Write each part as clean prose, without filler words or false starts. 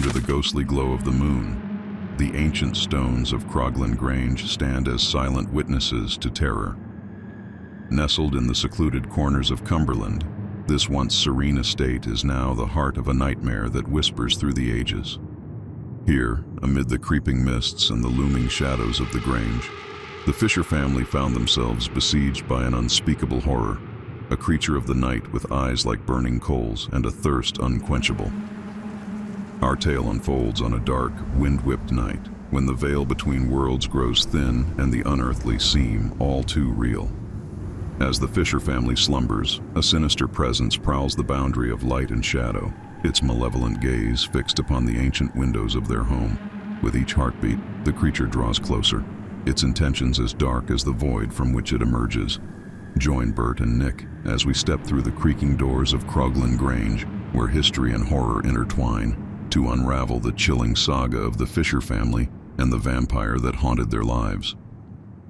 under the ghostly glow of the moon, the ancient stones of Kroglin Grange stand as silent witnesses to terror. Nestled in the secluded corners of Cumberland, this once serene estate is now the heart of a nightmare that whispers through the ages. Here, amid the creeping mists and the looming shadows of the Grange, the Fisher family found themselves besieged by an unspeakable horror, a creature of the night with eyes like burning coals and a thirst unquenchable. Our tale unfolds on a dark, wind-whipped night, when the veil between worlds grows thin and the unearthly seem all too real. As the Fisher family slumbers, a sinister presence prowls the boundary of light and shadow, its malevolent gaze fixed upon the ancient windows of their home. With each heartbeat, the creature draws closer, its intentions as dark as the void from which it emerges. Join Bert and Nick as we step through the creaking doors of Kroglin Grange, where history and horror intertwine, to unravel the chilling saga of the Fisher family and the vampire that haunted their lives.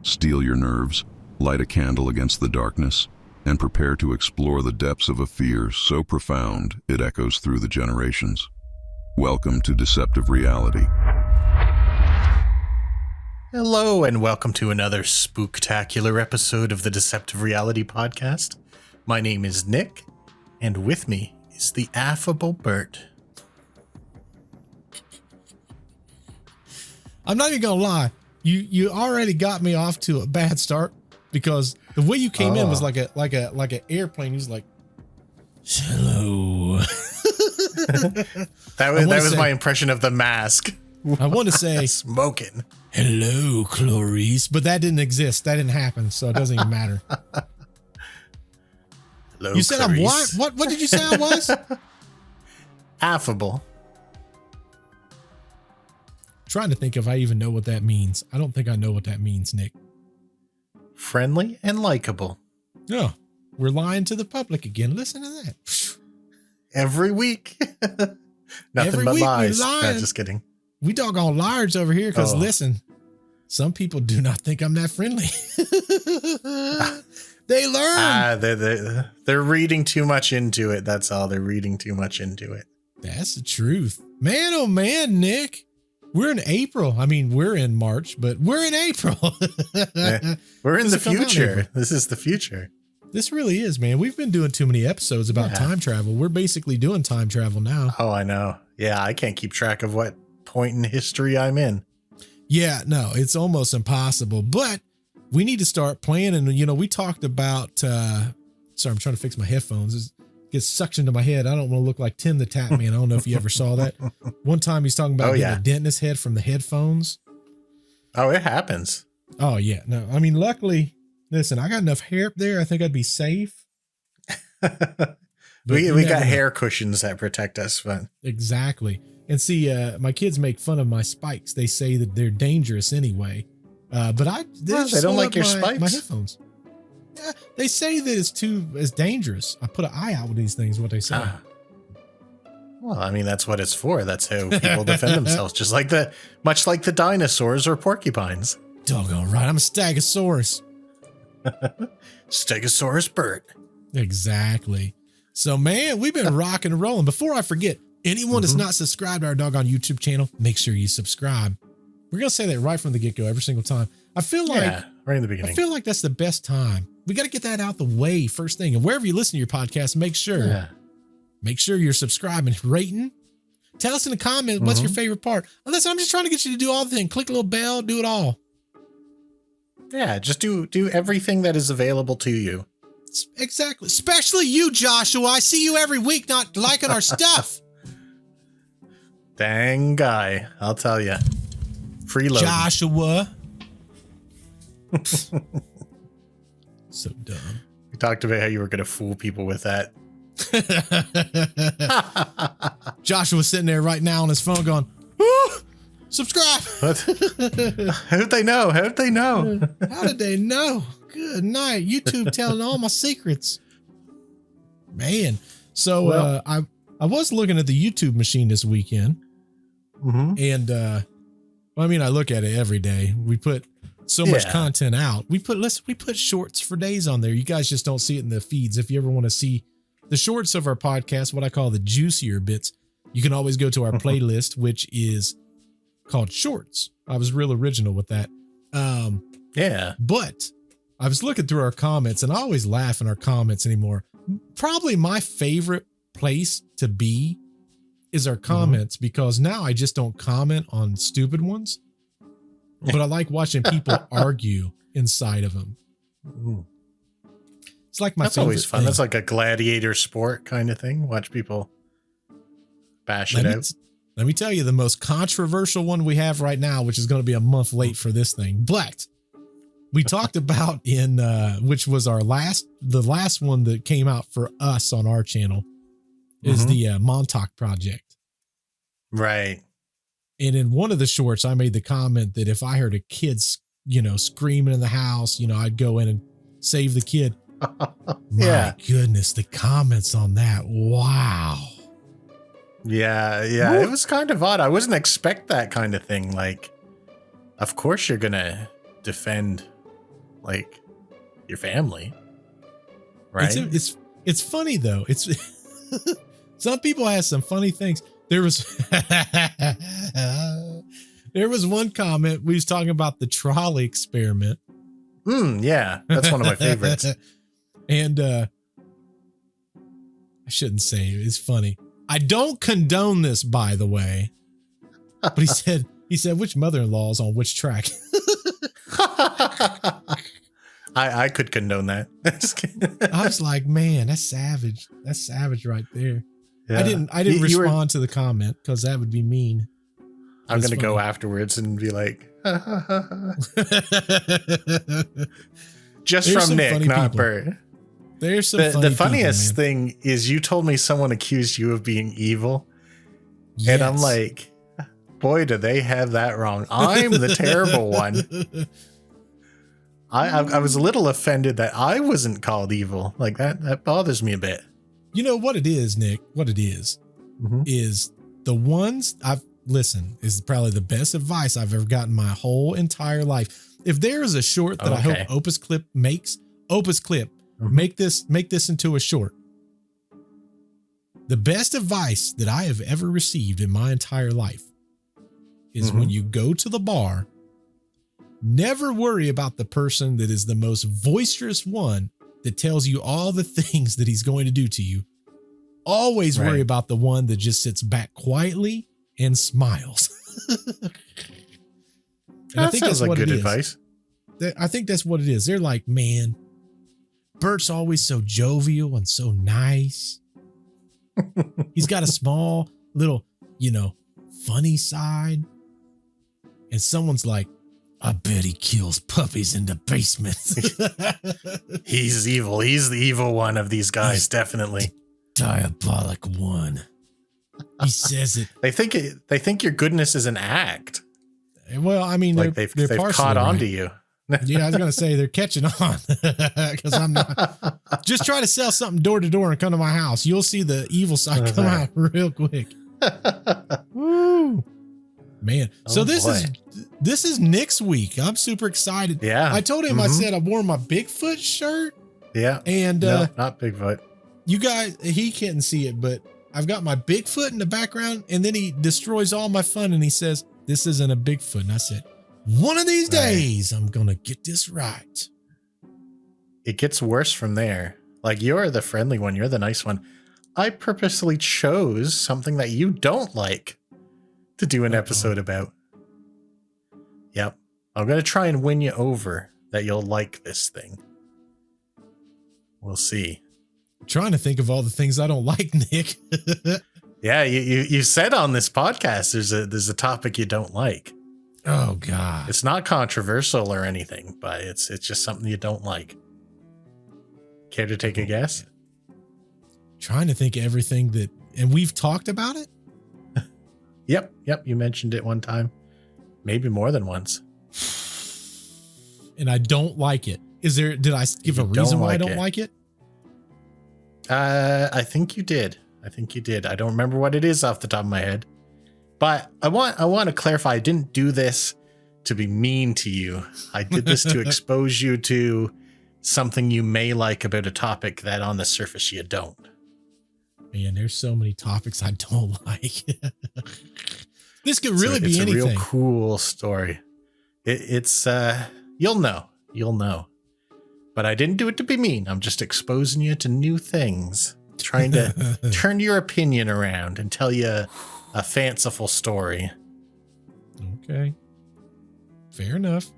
Steel your nerves, light a candle against the darkness, and prepare to explore the depths of a fear so profound it echoes through the generations. Welcome to Deceptive Reality. Hello, and welcome to another spooktacular episode of the Deceptive Reality podcast. My name is Nick, and with me is the affable Bert. I'm not even gonna lie. You already got me off to a bad start because the way you came in was like an airplane. He was like, "Hello." that was my impression of the mask. I want to say smoking. Hello, Clarice, but that didn't exist. That didn't happen, so it doesn't even matter. Hello, you said Clarice. I'm what? What did you say I was? Affable. Trying to think if I even know what that means. I don't think I know what that means, Nick. Friendly and likable. No, we're lying to the public again. Listen to that. Every week. Nothing Every but week lies. we're lying. No, just kidding. We doggone liars over here because listen, some people do not think I'm that friendly. They learn. They're reading too much into it. That's all. They're reading too much into it. That's the truth. Man, oh man, Nick. We're in April. I mean, we're in March, but we're in April. We're in the future. This is the future. This really is, man. We've been doing too many episodes about time travel. We're basically doing time travel now. Oh, I know. Yeah, I can't keep track of what point in history I'm in. Yeah, no, it's almost impossible, but we need to start planning. You know, we talked about, sorry, I'm trying to fix my headphones. It gets sucked into my head. I don't want to look like Tim the Tap Man. I don't know if you ever saw that. One time he's talking about getting a dent in his head from the headphones. Oh, it happens. Oh, yeah. No, I mean, luckily, listen, I got enough hair up there. I think I'd be safe. we got hair cushions that protect us. But. Exactly. And see, my kids make fun of my spikes. They say that they're dangerous anyway. But they don't like your spikes. My headphones. Yeah, they say that it's dangerous. I put an eye out with these things. What they say. Well, I mean, that's what it's for. That's how people defend themselves. Much like the dinosaurs or porcupines. Doggone right. I'm a Stegosaurus. Stegosaurus Bert. Exactly. So, man, we've been rocking and rolling. Before I forget, anyone that's not subscribed to our doggone YouTube channel, make sure you subscribe. We're going to say that right from the get-go every single time. I feel like right in the beginning. I feel like that's the best time. We got to get that out the way first thing. And wherever you listen to your podcast, make sure you're subscribing, rating. Tell us in the comments what's your favorite part. Unless I'm just trying to get you to do all the things. Click a little bell, do it all. Yeah, just do everything that is available to you. Exactly. Especially you, Joshua. I see you every week not liking our stuff. Dang guy, I'll tell you. Freeload. Joshua. So dumb. We talked about how you were going to fool people with that. Joshua's sitting there right now on his phone going, subscribe. How'd they know? How did they know? Good night. YouTube telling all my secrets. Man. So I was looking at the YouTube machine this weekend. And I look at it every day. We put so much content out. We put shorts for days on there. You guys just don't see it in the feeds. If you ever want to see the shorts of our podcast, what I call the juicier bits, You can always go to our playlist, which is called Shorts. I was real original with that. Yeah. But I was looking through our comments, and I always laugh in our comments anymore. Probably my favorite place to be is our comments, because now I just don't comment on stupid ones, but I like watching people argue inside of them. It's like That's always fun. That's like a gladiator sport kind of thing. Watch people bash it out. Let me tell you the most controversial one we have right now, which is going to be a month late for this thing, but we talked about in, which was the last one that came out for us on our channel is the Montauk Project. Right. And in one of the shorts, I made the comment that if I heard a kid, screaming in the house, I'd go in and save the kid. My goodness, the comments on that. Wow. Yeah. Woo. It was kind of odd. I wasn't expect that kind of thing. Like, of course you're going to defend like your family. Right. It's funny though. It's some people have some funny things. There was one comment. We was talking about the trolley experiment. Yeah, that's one of my favorites. And I shouldn't say it. It's funny. I don't condone this, by the way. But he said, which mother-in-law is on which track? I could condone that. Just kidding. I was like, man, that's savage. That's savage right there. Yeah. I didn't respond to the comment because that would be mean. I'm going to go afterwards and be like, just There's from Nick, not people. Bert. There's some funny the funniest people, thing is you told me someone accused you of being evil. Yes. And I'm like, boy, do they have that wrong. I'm the terrible one. I was a little offended that I wasn't called evil. Like that bothers me a bit. You know what it is, Nick? What it is the ones is probably the best advice I've ever gotten my whole entire life. If there is a short that I hope Opus Clip makes, make this into a short. The best advice that I have ever received in my entire life is when you go to the bar, never worry about the person that is the most boisterous one that tells you all the things that he's going to do to you. Always worry about the one that just sits back quietly and smiles. And I think that's like good advice. I think that's what it is. They're like, man, Bert's always so jovial and so nice. He's got a small little, funny side. And someone's like, I bet he kills puppies in the basement. He's evil. He's the evil one of these guys, definitely. Diabolic one. He says it. They think your goodness is an act. Well, I mean, like they've caught on to you. Yeah, I was going to say they're catching on because I'm not. Just try to sell something door to door and come to my house. You'll see the evil side come out real quick. Woo. Man. So this is Nick's week. I'm super excited. Yeah. I told him, I said I wore my Bigfoot shirt. Yeah. And no, not Bigfoot. You guys, he can't see it, but I've got my Bigfoot in the background, and then he destroys all my fun and he says, this isn't a Bigfoot. And I said, one of these days, I'm going to get this right. It gets worse from there. Like, you're the friendly one. You're the nice one. I purposely chose something that you don't like to do an episode about. Yep. I'm going to try and win you over that you'll like this thing. We'll see. I'm trying to think of all the things I don't like, Nick. Yeah, you said on this podcast there's a topic you don't like. Oh God. It's not controversial or anything, but it's just something you don't like. Care to take a guess? Trying to think of everything and we've talked about it? Yep, you mentioned it one time. Maybe more than once. And I don't like it. Did I give a reason why I don't like it? I think you did. I don't remember what it is off the top of my head. But I want to clarify, I didn't do this to be mean to you. I did this to expose you to something you may like about a topic that on the surface you don't. Man, there's so many topics I don't like. This could really be anything. It's a real cool story. It's you'll know. But I didn't do it to be mean. I'm just exposing you to new things, trying to turn your opinion around and tell you a fanciful story. Okay. Fair enough.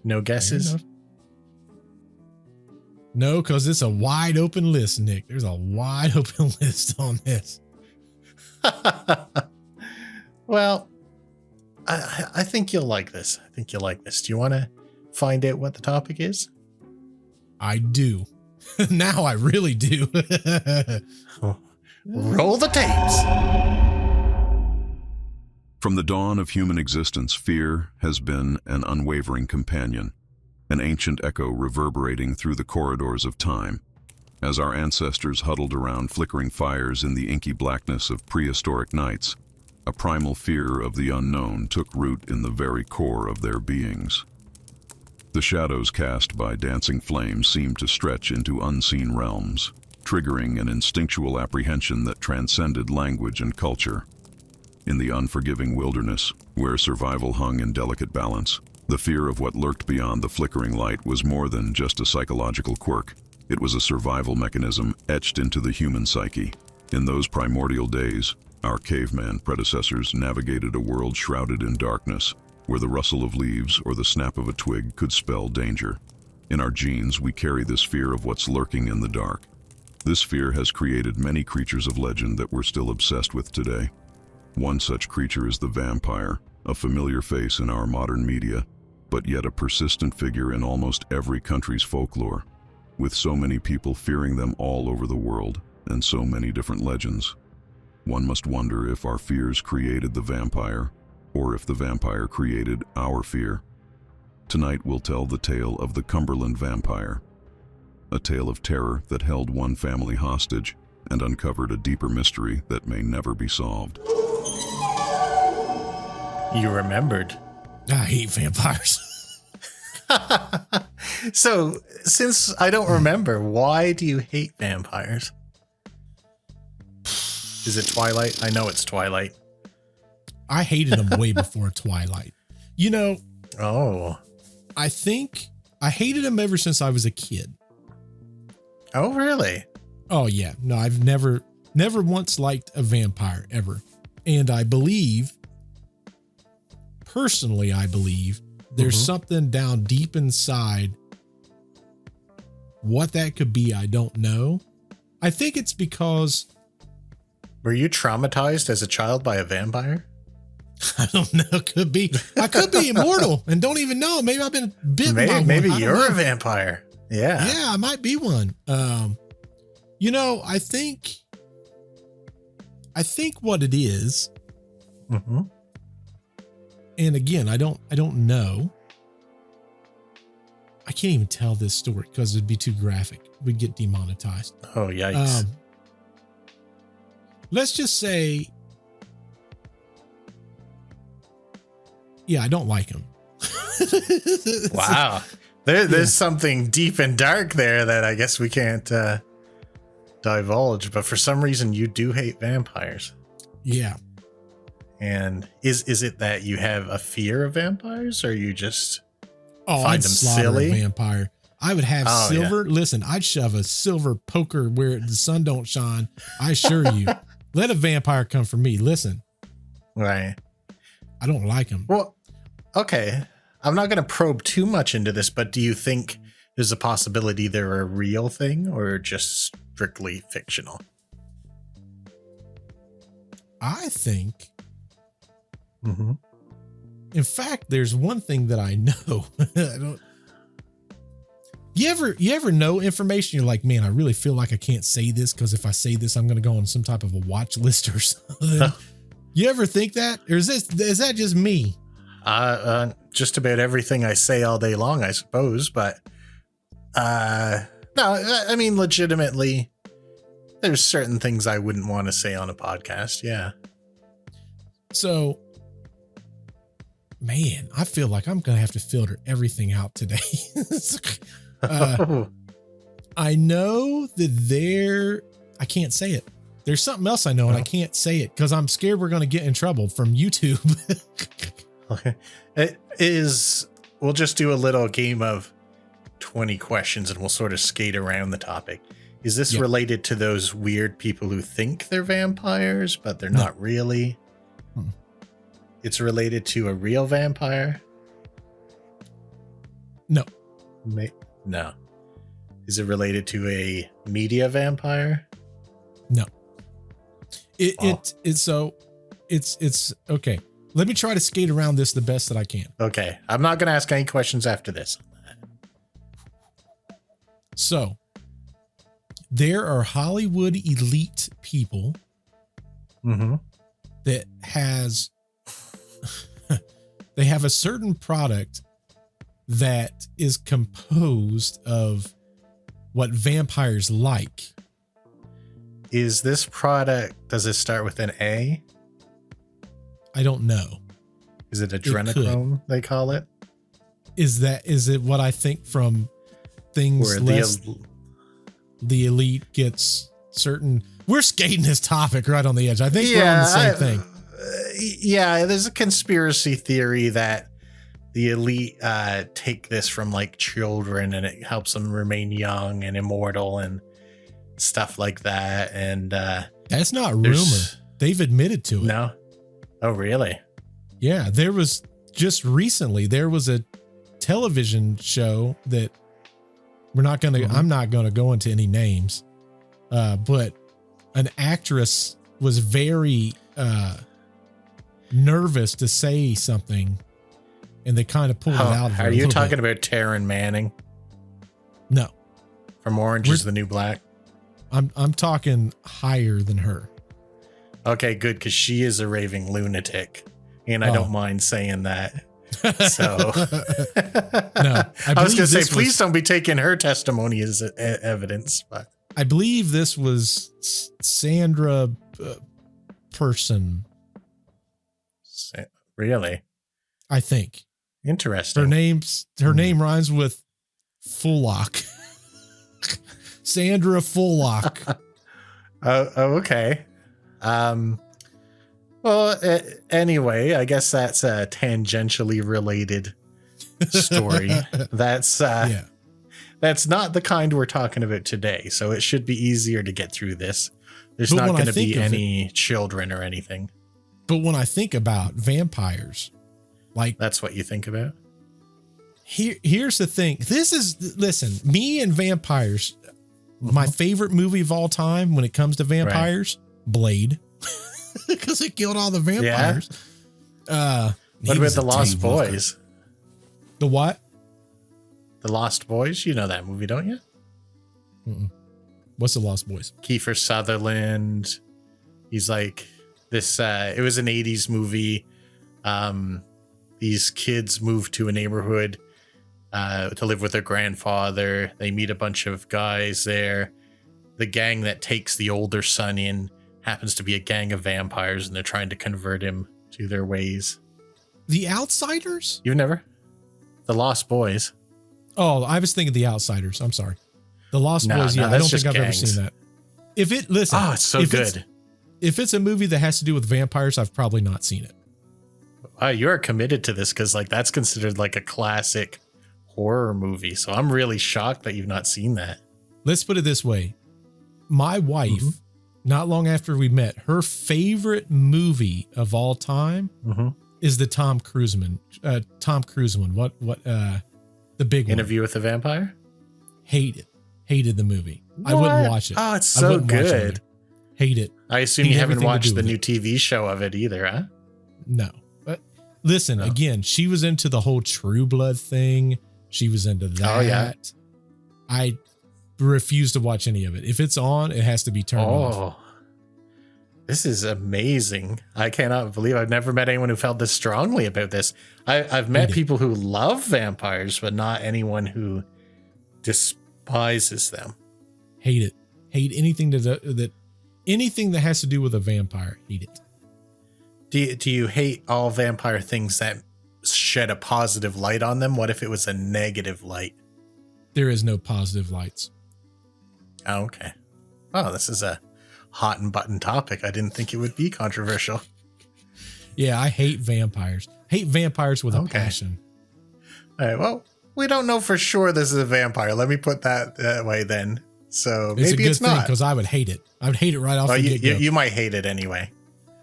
No guesses? No, because it's a wide open list, Nick. There's a wide open list on this. Well, I think you'll like this. Do you want to find out what the topic is? I do. Now I really do. Roll the tapes. From the dawn of human existence, fear has been an unwavering companion, an ancient echo reverberating through the corridors of time. As our ancestors huddled around flickering fires in the inky blackness of prehistoric nights, a primal fear of the unknown took root in the very core of their beings. The shadows cast by dancing flames seemed to stretch into unseen realms, triggering an instinctual apprehension that transcended language and culture. In the unforgiving wilderness, where survival hung in delicate balance, the fear of what lurked beyond the flickering light was more than just a psychological quirk. It was a survival mechanism etched into the human psyche. In those primordial days, our caveman predecessors navigated a world shrouded in darkness, where the rustle of leaves or the snap of a twig could spell danger. In our genes, we carry this fear of what's lurking in the dark. This fear has created many creatures of legend that we're still obsessed with today. One such creature is the vampire, a familiar face in our modern media, but yet a persistent figure in almost every country's folklore, with so many people fearing them all over the world, and so many different legends. One must wonder if our fears created the vampire, or if the vampire created our fear. Tonight we'll tell the tale of the Cumberland Vampire, a tale of terror that held one family hostage and uncovered a deeper mystery that may never be solved. You remembered. I hate vampires. So, since I don't remember, why do you hate vampires? Is it Twilight? I know it's Twilight. I hated them way before Twilight. You know, I think I hated them ever since I was a kid. Oh, really? Oh, yeah. No, I've never once liked a vampire ever. And I believe, personally, there's something down deep inside. What that could be, I don't know. I think it's because... Were you traumatized as a child by a vampire? I don't know. Could be. I could be immortal and don't even know. Maybe I've been bitten by one. Maybe you're a vampire. Yeah. Yeah, I might be one. You know, I think what it is. Mm-hmm. And again, I don't know. I can't even tell this story because it'd be too graphic. We'd get demonetized. Oh, yikes. Let's just say, yeah, I don't like him. Wow. There's something deep and dark there that I guess we can't divulge, but for some reason you do hate vampires. Yeah. And is it that you have a fear of vampires, or you just find I'd them slaughter silly? A vampire. I would have silver. Yeah. Listen, I'd shove a silver poker where the sun don't shine. I assure you. Let a vampire come for me. Listen. Right. I don't like him. Well, okay. I'm not going to probe too much into this, but do you think there's a possibility they're a real thing or just strictly fictional? I think. Mm-hmm. In fact, there's one thing that I know. I don't. You ever know information? You're like, man, I really feel like I can't say this because if I say this, I'm going to go on some type of a watch list or something. You ever think that? Or is that just me? Just about everything I say all day long, I suppose. But no, I mean, legitimately, there's certain things I wouldn't want to say on a podcast. Yeah. So, man, I feel like I'm going to have to filter everything out today. I know that I can't say it. There's something else I know, and I can't say it because I'm scared we're going to get in trouble from YouTube. Okay. It is, we'll just do a little game of 20 questions and we'll sort of skate around the topic. Is this related to those weird people who think they're vampires, but they're not really? It's related to a real vampire? No. No. Is it related to a media vampire? No. It's okay. Let me try to skate around this the best that I can. Okay. I'm not going to ask any questions after this. So, there are Hollywood elite people that they have a certain product that is composed of what vampires like. Is this product, does it start with an A? I don't know. Is it adrenochrome, they call it? Is it what I think from things where less the elite gets certain? We're skating this topic right on the edge. I think we're on the same thing. Yeah, there's a conspiracy theory that the elite take this from like children and it helps them remain young and immortal and stuff like that. And that's not rumor. They've admitted to it. No. Oh, really? Yeah, there was just recently, there was a television show that I'm not going to go into any names, but an actress was very nervous to say something and they kind of pulled it out of her. Are you talking about Taryn Manning? No. From Orange is the New Black? I'm talking higher than her. Okay, good, because she is a raving lunatic, and I don't mind saying that. So, no, I was going to say, please don't be taking her testimony as evidence. But I believe this was Sandra Person. Really? I think. Interesting. Her name rhymes with Fullock. Sandra Fullock. Oh, okay. Well, anyway, I guess that's a tangentially related story. That's not the kind we're talking about today, so it should be easier to get through this. There's not going to be any children or anything. But when I think about vampires, like that's what you think about? Here's the thing. Listen, me and vampires, my favorite movie of all time when it comes to vampires, Blade. Because it killed all the vampires. Yeah. What about The Lost Boys? The what? The Lost Boys? You know that movie, don't you? Mm-mm. What's The Lost Boys? Kiefer Sutherland. He's like this. It was an 80s movie. These kids move to a neighborhood to live with their grandfather. They meet a bunch of guys there. The gang that takes the older son in happens to be a gang of vampires, and they're trying to convert him to their ways. The Outsiders? You've never? The Lost Boys. Oh, I was thinking The Outsiders. I'm sorry. The Lost Boys, I don't think I've ever seen that. Oh, it's so good. If it's a movie that has to do with vampires, I've probably not seen it. You're committed to this because like that's considered like a classic horror movie. So I'm really shocked that you've not seen that. Let's put it this way. My wife, not long after we met, her favorite movie of all time is the Tom Cruise one. The big Interview with the Vampire? Hated the movie. What? I wouldn't watch it. Oh, it's so good. Hate it. I assume you haven't watched the new TV show of it either, huh? No. But listen, again, she was into the whole True Blood thing. She was into that. Oh, yeah. I refuse to watch any of it. If it's on, it has to be turned off. This is amazing. I cannot believe I've never met anyone who felt this strongly about this. I've met people who love vampires, but not anyone who despises them. Hate it. Hate anything anything that has to do with a vampire. Hate it. Do you hate all vampire things that shed a positive light on them? What if it was a negative light? There is no positive lights. Oh, okay. Oh, this is a hot and button topic. I didn't think it would be controversial. Yeah, I hate vampires. Hate vampires with a passion. All right, well, we don't know for sure this is a vampire. Let me put that way then. So It's maybe a good it's thing not. because I would hate it. I would hate it right off the get-go. You might hate it anyway.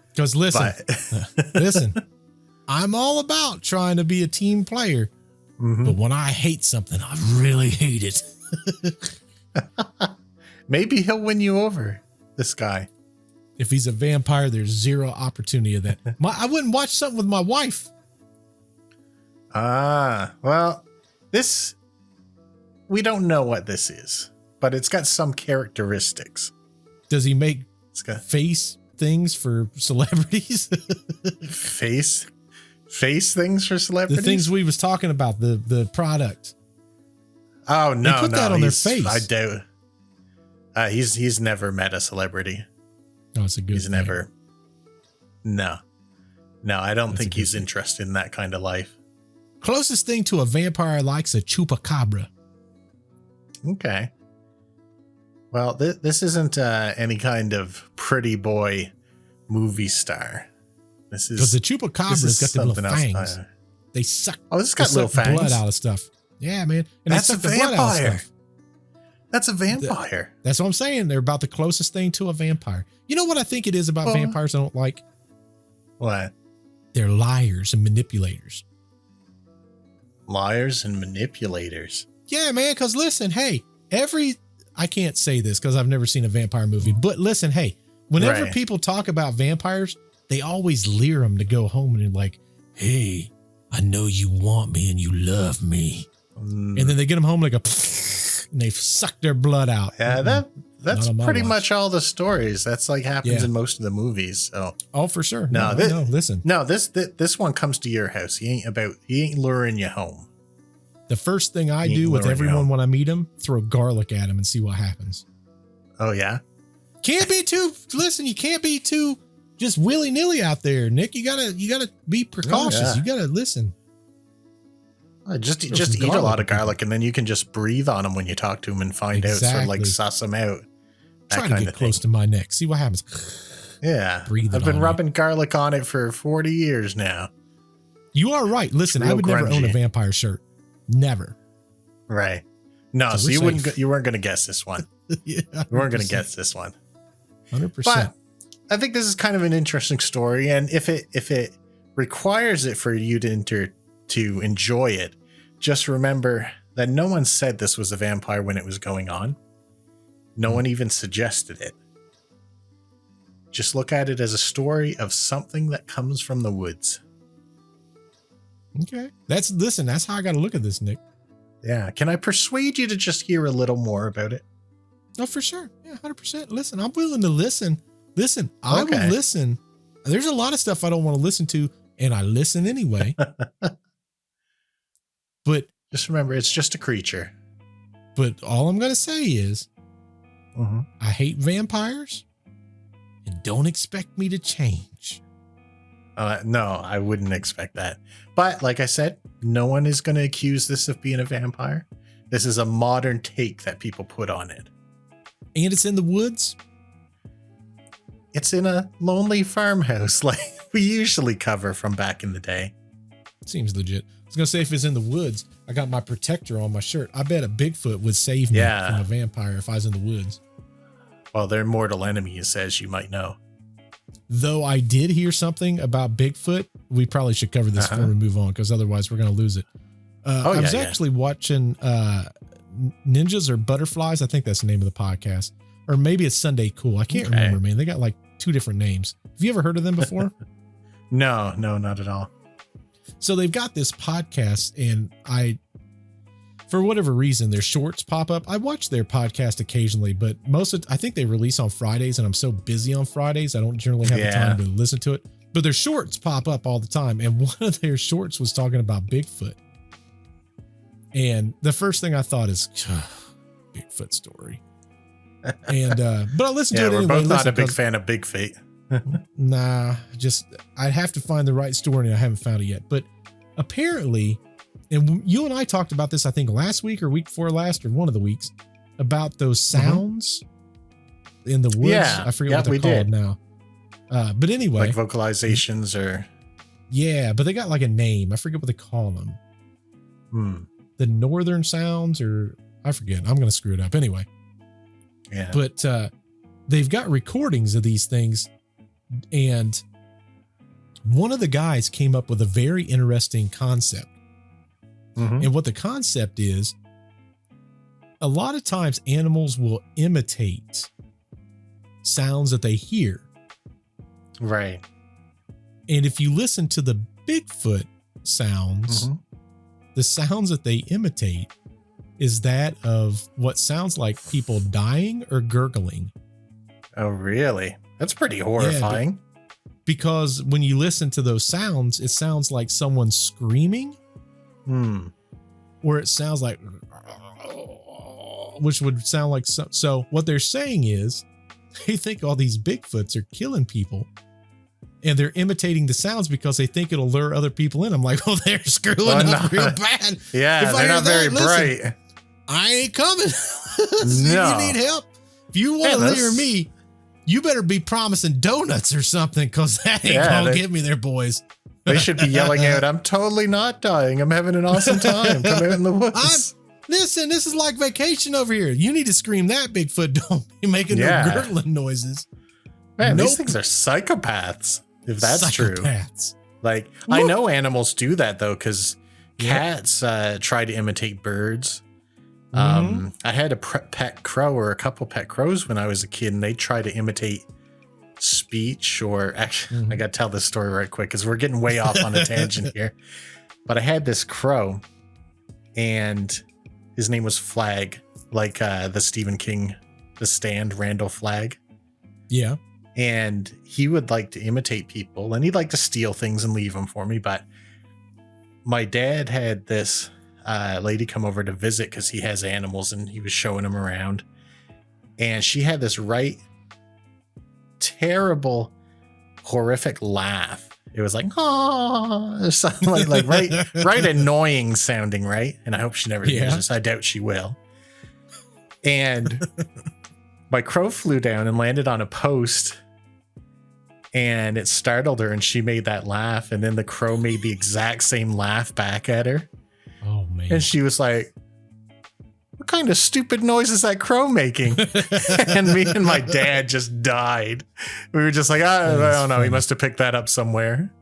Because listen, listen, I'm all about trying to be a team player. Mm-hmm. But when I hate something, I really hate it. Maybe he'll win you over, this guy. If he's a vampire, there's zero opportunity of that. I wouldn't watch something with my wife. Well, we don't know what this is, but it's got some characteristics. Does he make face things for celebrities? face things for celebrities? The things we was talking about, the product. Oh, no, they put that on their face. I doubt. He's never met a celebrity. Oh, it's a good thing. Never. No, I don't think he's interested in that kind of life. Closest thing to a vampire I like's a chupacabra. Okay. Well, this isn't any kind of pretty boy movie star. This is because the chupacabra's got the little fangs. They suck. Oh, this got little fangs. Blood out of stuff. Yeah, man. And that's a vampire. That's a vampire. That's what I'm saying. They're about the closest thing to a vampire. You know what I think it is about vampires I don't like? What? They're liars and manipulators. Liars and manipulators. Yeah, man. Because listen, hey, I can't say this because I've never seen a vampire movie, but listen, hey, whenever people talk about vampires, they always leer them to go home and they're like, hey, I know you want me and you love me. And then they get them home like and they suck their blood out. Yeah, that's pretty much all the stories. That's like happens in most of the movies. So. Oh, for sure. No, listen. No, this one comes to your house. He ain't luring you home. The first thing I do with everyone when I meet them, throw garlic at them and see what happens. Oh yeah. You can't be too just willy-nilly out there, Nick. You gotta be precautious. Oh, yeah. You gotta listen. Just eat a lot of garlic and then you can just breathe on them when you talk to them and find out, sort of like suss them out. Try to get close to my neck. See what happens. Yeah. Breathe I've been rubbing garlic on it for 40 years now. You are right. Listen, I would never own a vampire shirt. Never. Right. No, so you weren't going to guess this one. Yeah, you weren't going to guess this one. 100%. But I think this is kind of an interesting story. And if it requires it for you to enjoy it, just remember that no one said this was a vampire when it was going on. No one even suggested it. Just look at it as a story of something that comes from the woods. Okay. That's how I got to look at this, Nick. Yeah. Can I persuade you to just hear a little more about it? Oh, for sure. Yeah, 100%. Listen, I'm willing to listen. Listen, I will listen. There's a lot of stuff I don't want to listen to, and I listen anyway. But just remember, it's just a creature. But all I'm going to say is, I hate vampires, and don't expect me to change. No, I wouldn't expect that. But like I said, no one is going to accuse this of being a vampire. This is a modern take that people put on it. And it's in the woods? It's in a lonely farmhouse like we usually cover from back in the day. Seems legit. I was going to say, if it's in the woods, I got my protector on my shirt. I bet a Bigfoot would save me from a vampire if I was in the woods. Well, their mortal enemy, as you might know. Though I did hear something about Bigfoot, we probably should cover this before we move on, because otherwise we're going to lose it. I was actually watching Ninjas or Butterflies. I think that's the name of the podcast. Or maybe it's Sunday Cool. I can't remember, man. They got like 2 different names. Have you ever heard of them before? No, not at all. So they've got this podcast, and for whatever reason, their shorts pop up. I watch their podcast occasionally, but I think they release on Fridays, and I'm so busy on Fridays, I don't generally have the time to listen to it. But their shorts pop up all the time, and one of their shorts was talking about Bigfoot. And the first thing I thought is, Bigfoot story. And but I listened to it anyway. We're both not a big fan of Bigfoot. Nah, I'd have to find the right story, and I haven't found it yet. But apparently, and you and I talked about this, I think last week or week before last, or one of the weeks, about those sounds in the woods. Yeah. I forget Yeah, what they're we called did. now. But anyway, Like vocalizations or. yeah, but they got like a name. I forget what they call them. The northern sounds, or I forget. I'm going to screw it up anyway. Yeah. But they've got recordings of these things, and one of the guys came up with a very interesting concept. Mhm. And what the concept is, a lot of times animals will imitate sounds that they hear. Right. And if you listen to the Bigfoot sounds, Mhm. the sounds that they imitate is that of what sounds like people dying or gurgling. Oh, really? That's pretty horrifying. Because when you listen to those sounds, it sounds like someone screaming, or it sounds like, which would sound like so what they're saying is they think all these Bigfoots are killing people, and they're imitating the sounds because they think it'll lure other people in. I'm like, oh, they're screwing up real bad. Yeah, If I they're hear not very that, listen, bright. I ain't coming. No. You need help. If you want to that's- hear me, you better be promising donuts or something, because that ain't gonna get me there, boys. They should be yelling out, I'm totally not dying. I'm having an awesome time. Come out in the woods. Listen, this is like vacation over here. You need to scream that, Bigfoot. Don't be making no gurgling noises. Man, these things are psychopaths, if that's true. Like, I know animals do that, though, because cats try to imitate birds. I had a pet crow, or a couple pet crows when I was a kid, and they try to imitate speech, or actually, I got to tell this story right quick because we're getting way off on a tangent here. But I had this crow, and his name was Flag, like the Stephen King, The Stand, Randall Flagg. Yeah. And he would like to imitate people, and he'd like to steal things and leave them for me. But my dad had this lady come over to visit because he has animals, and he was showing them around. And she had this terrible, horrific laugh. It was like, oh, something like right annoying sounding, right? And I hope she never hears this. I doubt she will. And my crow flew down and landed on a post, and it startled her, and she made that laugh, and then the crow made the exact same laugh back at her. Oh, man. And she was like, what kind of stupid noise is that crow making? And me and my dad just died. We were just like, I don't know. He must have picked that up somewhere.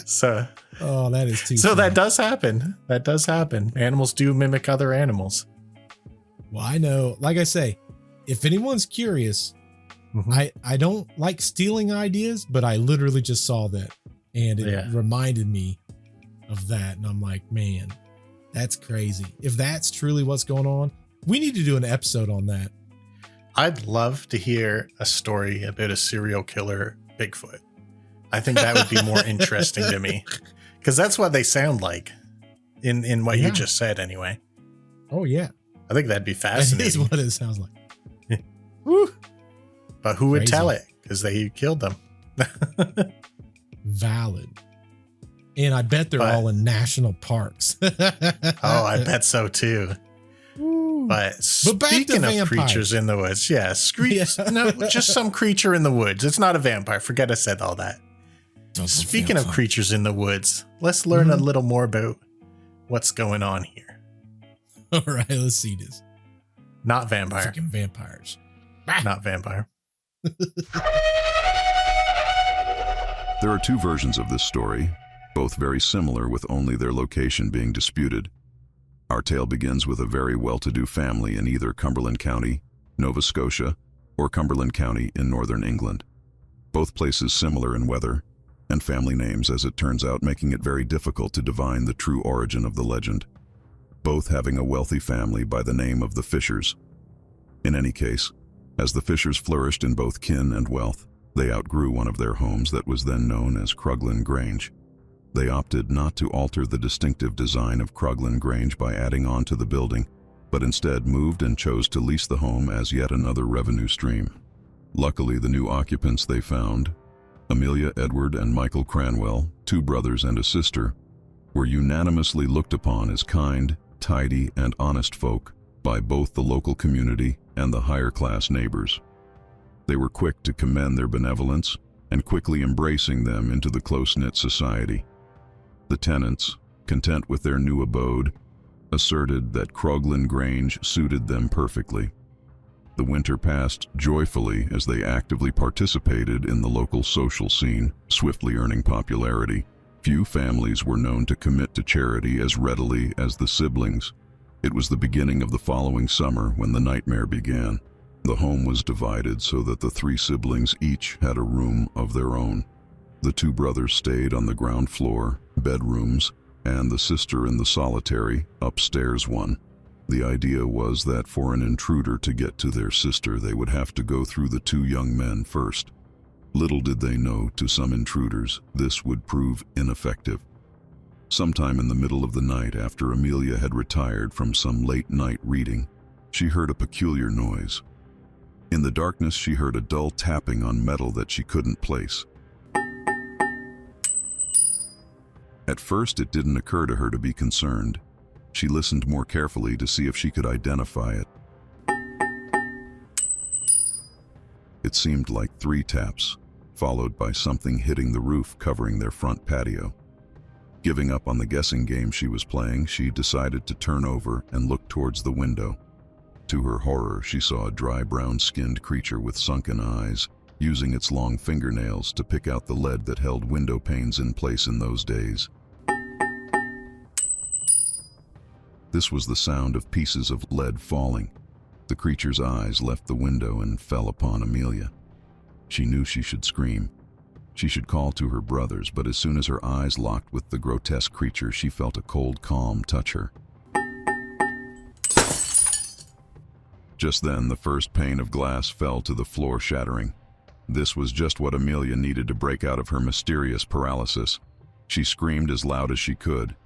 So, oh, that is too So funny. that does happen. That does happen. Animals do mimic other animals. Well, I know, like I say, if anyone's curious, I don't like stealing ideas, but I literally just saw that, and it reminded me of that. And I'm like, man, that's crazy. If that's truly what's going on, we need to do an episode on that. I'd love to hear a story about a serial killer Bigfoot. I think that would be more interesting to me, because that's what they sound like in what you just said anyway. Oh, yeah. I think that'd be fascinating. That is what it sounds like. Woo. But who would Crazy. tell it? Because they killed them. Valid. And I bet they're all in national parks. Oh, I bet so too. But speaking of creatures in the woods, no, just some creature in the woods. It's not a vampire. Forget I said all that. Speaking of creatures in the woods, let's learn a little more about what's going on here. All right, let's see this. Not vampire. Freaking vampires. Not vampire. There are two versions of this story, both very similar with only their location being disputed. Our tale begins with a very well-to-do family in either Cumberland County, Nova Scotia, or Cumberland County in northern England. Both places similar in weather, and family names, as it turns out, making it very difficult to divine the true origin of the legend. Both having a wealthy family by the name of the Fishers. In any case, as the Fishers flourished in both kin and wealth, they outgrew one of their homes that was then known as Kroglin Grange. They opted not to alter the distinctive design of Kroglin Grange by adding on to the building, but instead moved and chose to lease the home as yet another revenue stream. Luckily, the new occupants they found, Amelia Edward and Michael Cranwell, two brothers and a sister, were unanimously looked upon as kind, tidy, and honest folk by both the local community and the higher class neighbors. They were quick to commend their benevolence and quickly embracing them into the close-knit society. The tenants, content with their new abode, asserted that Kroglin Grange suited them perfectly. The winter passed joyfully as they actively participated in the local social scene, swiftly earning popularity. Few families were known to commit to charity as readily as the siblings. It was the beginning of the following summer when the nightmare began. The home was divided so that the 3 siblings each had a room of their own. The 2 brothers stayed on the ground floor, bedrooms, and the sister in the solitary, upstairs one. The idea was that for an intruder to get to their sister, they would have to go through the 2 young men first. Little did they know, to some intruders, this would prove ineffective. Sometime in the middle of the night, after Amelia had retired from some late-night reading, she heard a peculiar noise. In the darkness, she heard a dull tapping on metal that she couldn't place. At first, it didn't occur to her to be concerned. She listened more carefully to see if she could identify it. It seemed like 3 taps, followed by something hitting the roof covering their front patio. Giving up on the guessing game she was playing, she decided to turn over and look towards the window. To her horror, she saw a dry brown-skinned creature with sunken eyes, using its long fingernails to pick out the lead that held window panes in place in those days. This was the sound of pieces of lead falling. The creature's eyes left the window and fell upon Amelia. She knew she should scream. She should call to her brothers, but as soon as her eyes locked with the grotesque creature, she felt a cold calm touch her. Just then, the first pane of glass fell to the floor, shattering. This was just what Amelia needed to break out of her mysterious paralysis. She screamed as loud as she could.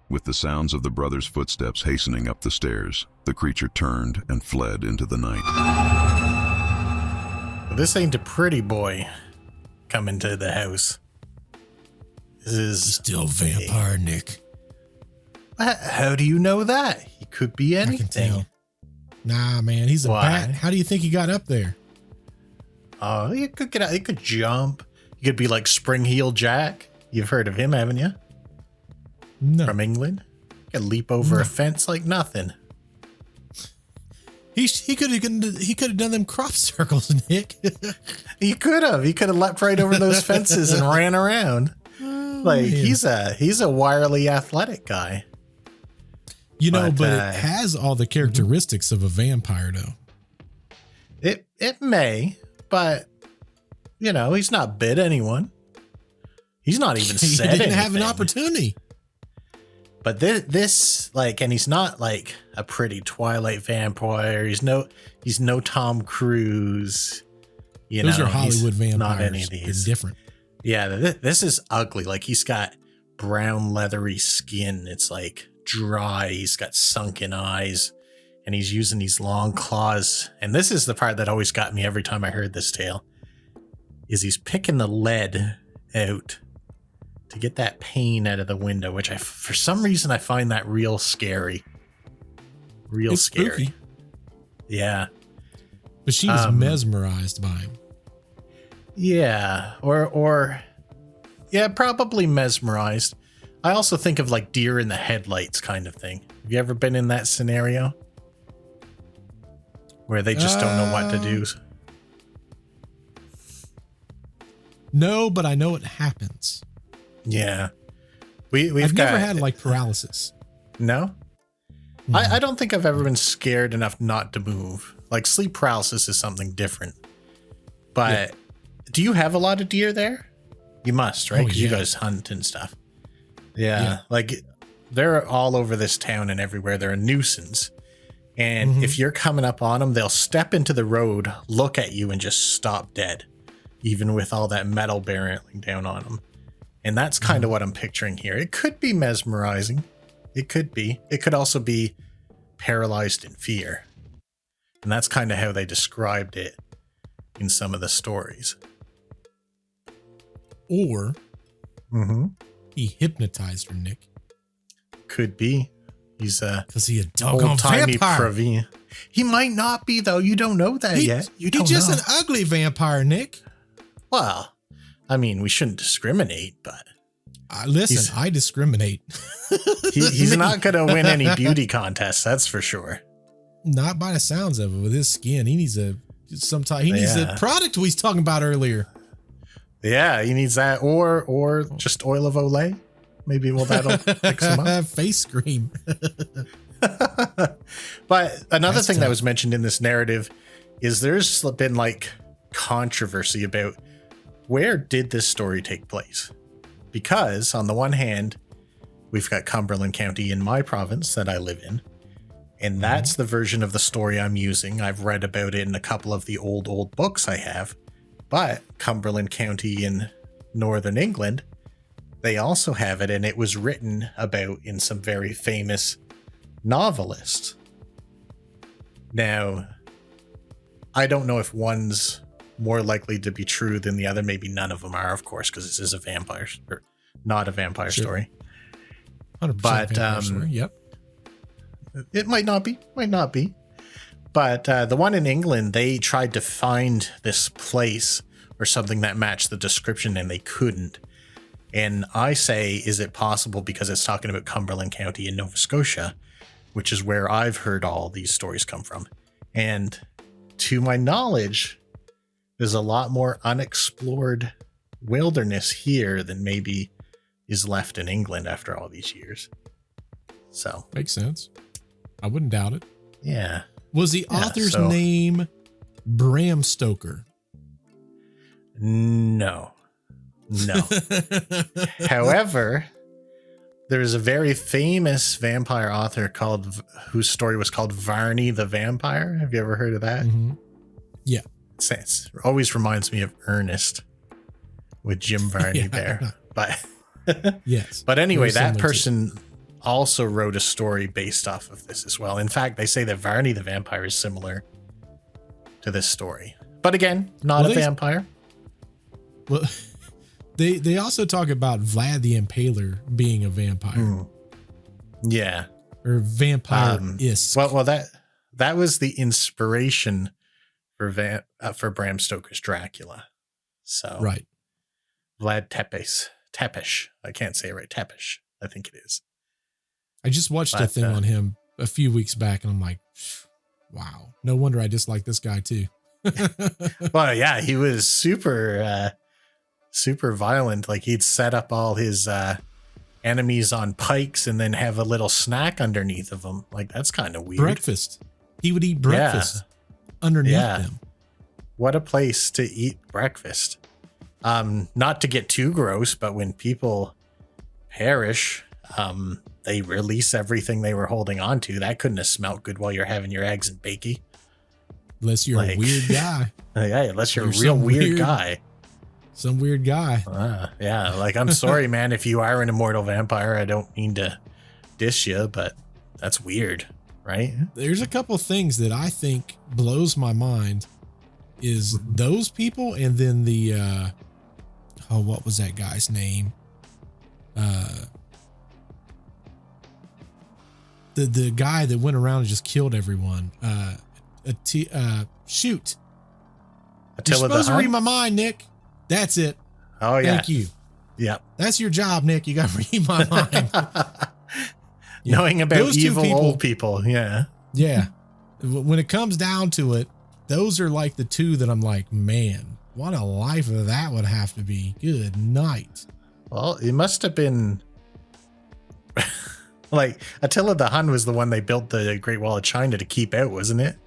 With the sounds of the brothers' footsteps hastening up the stairs, the creature turned and fled into the night. This ain't a pretty boy coming to the house. This is Still vampire, Nick. How do you know that? He could be anything. I can tell. Nah, man, he's a bat. How do you think he got up there? Oh, he could get out. He could jump. He could be like Spring Heel Jack. You've heard of him, haven't you? No. From England. He could leap over a fence like nothing. He could have done them crop circles, Nick. He could have leapt right over those fences and ran around. Like, man. He's a wirely athletic guy. You know, but it has all the characteristics of a vampire, though. It may, but you know, he's not bit anyone. He's not even said anything. He didn't have an opportunity. But this, like, and he's not like a pretty Twilight vampire. He's no Tom Cruise. Those are Hollywood vampires. Not any of these. They're different. Yeah, this is ugly. Like, he's got brown leathery skin. It's like dry. He's got sunken eyes, and he's using these long claws. And this is the part that always got me every time I heard this tale. Is he's picking the lead out to get that pane out of the window, which for some reason I find that real scary. It's scary. Spooky. Yeah. But she was mesmerized by him. Yeah. Or yeah, probably mesmerized. I also think of like deer in the headlights kind of thing. Have you ever been in that scenario? Where they just don't know what to do? No, but I know it happens. Yeah. I've never had like paralysis. No? Mm-hmm. I don't think I've ever been scared enough not to move. Like, sleep paralysis is something different. But do you have a lot of deer there? You must, right? Because you guys hunt and stuff. Yeah. Like, they're all over this town and everywhere. They're a nuisance. And if you're coming up on them, they'll step into the road, look at you, and just stop dead. Even with all that metal barreling down on them. And that's kind of what I'm picturing here. It could be mesmerizing. It could be. It could also be paralyzed in fear. And that's kind of how they described it in some of the stories. Or he hypnotized her, Nick. Could be. He's a because he a doggone old-timey vampire. Praveen. He might not be, though. You don't know that yet. You don't He's just know. an ugly vampire, Nick. Well, I mean, we shouldn't discriminate, but Listen, I discriminate. he's not going to win any beauty contests, that's for sure. Not by the sounds of it. With his skin, he needs a product we was talking about earlier. Yeah, he needs that, or just oil of Olay. Maybe that'll fix him up. Face cream. But another thing that was mentioned in this narrative is there's been like controversy about where did this story take place? Because on the one hand, we've got Cumberland County in my province that I live in. And that's the version of the story I'm using. I've read about it in a couple of the old books I have. But Cumberland County in northern England, they also have it, and it was written about in some very famous novelists. Now, I don't know if one's more likely to be true than the other. Maybe none of them are, of course, because this is a vampire, or not a vampire story. 100% But vampire story. Yep. It might not be. But the one in England, they tried to find this place or something that matched the description, and they couldn't. And I say, is it possible because it's talking about Cumberland County in Nova Scotia, which is where I've heard all these stories come from. And to my knowledge, there's a lot more unexplored wilderness here than maybe is left in England after all these years. So makes sense. I wouldn't doubt it. Yeah. Was the author's name Bram Stoker? No. However, there's a very famous vampire author whose story was called Varney the Vampire. Have you ever heard of that? Mm-hmm. Yeah. It always reminds me of Ernest with Jim Varney there. But yes. But anyway, that person also wrote a story based off of this as well. In fact, they say that Varney the Vampire is similar to this story. But again, not a vampire. Well, they also talk about Vlad the Impaler being a vampire. Yeah. Or vampire-esque. Well, that was the inspiration for Bram Stoker's Dracula. So right. Vlad Tepes. I can't say it right. Tepes, I think it is. I just watched a thing on him a few weeks back, and I'm like, wow, no wonder I dislike this guy too. Well, yeah, he was super violent. Like he'd set up all his enemies on pikes and then have a little snack underneath of them. Like that's kind of weird. Breakfast. He would eat breakfast underneath them. What a place to eat breakfast. Not to get too gross, but when people perish, they release everything they were holding on to. That couldn't have smelt good while you're having your eggs and bakey. Unless you're a weird guy. Yeah, unless you're a real weird guy. Some weird guy. Yeah, like I'm sorry, man, if you are an immortal vampire. I don't mean to diss you, but that's weird, right? There's a couple things that I think blows my mind is those people, and then the what was that guy's name? The guy that went around and just killed everyone. Shoot. You're supposed to read my mind, Nick. That's it. Oh, yeah. Thank you. Yep. That's your job, Nick. You got to read my mind. Knowing about those evil old people. Yeah. Yeah. When it comes down to it, those are like the two that I'm like, man, what a life of that would have to be. Good night. Well, it must have been like Attila the Hun was the one they built the Great Wall of China to keep out, wasn't it?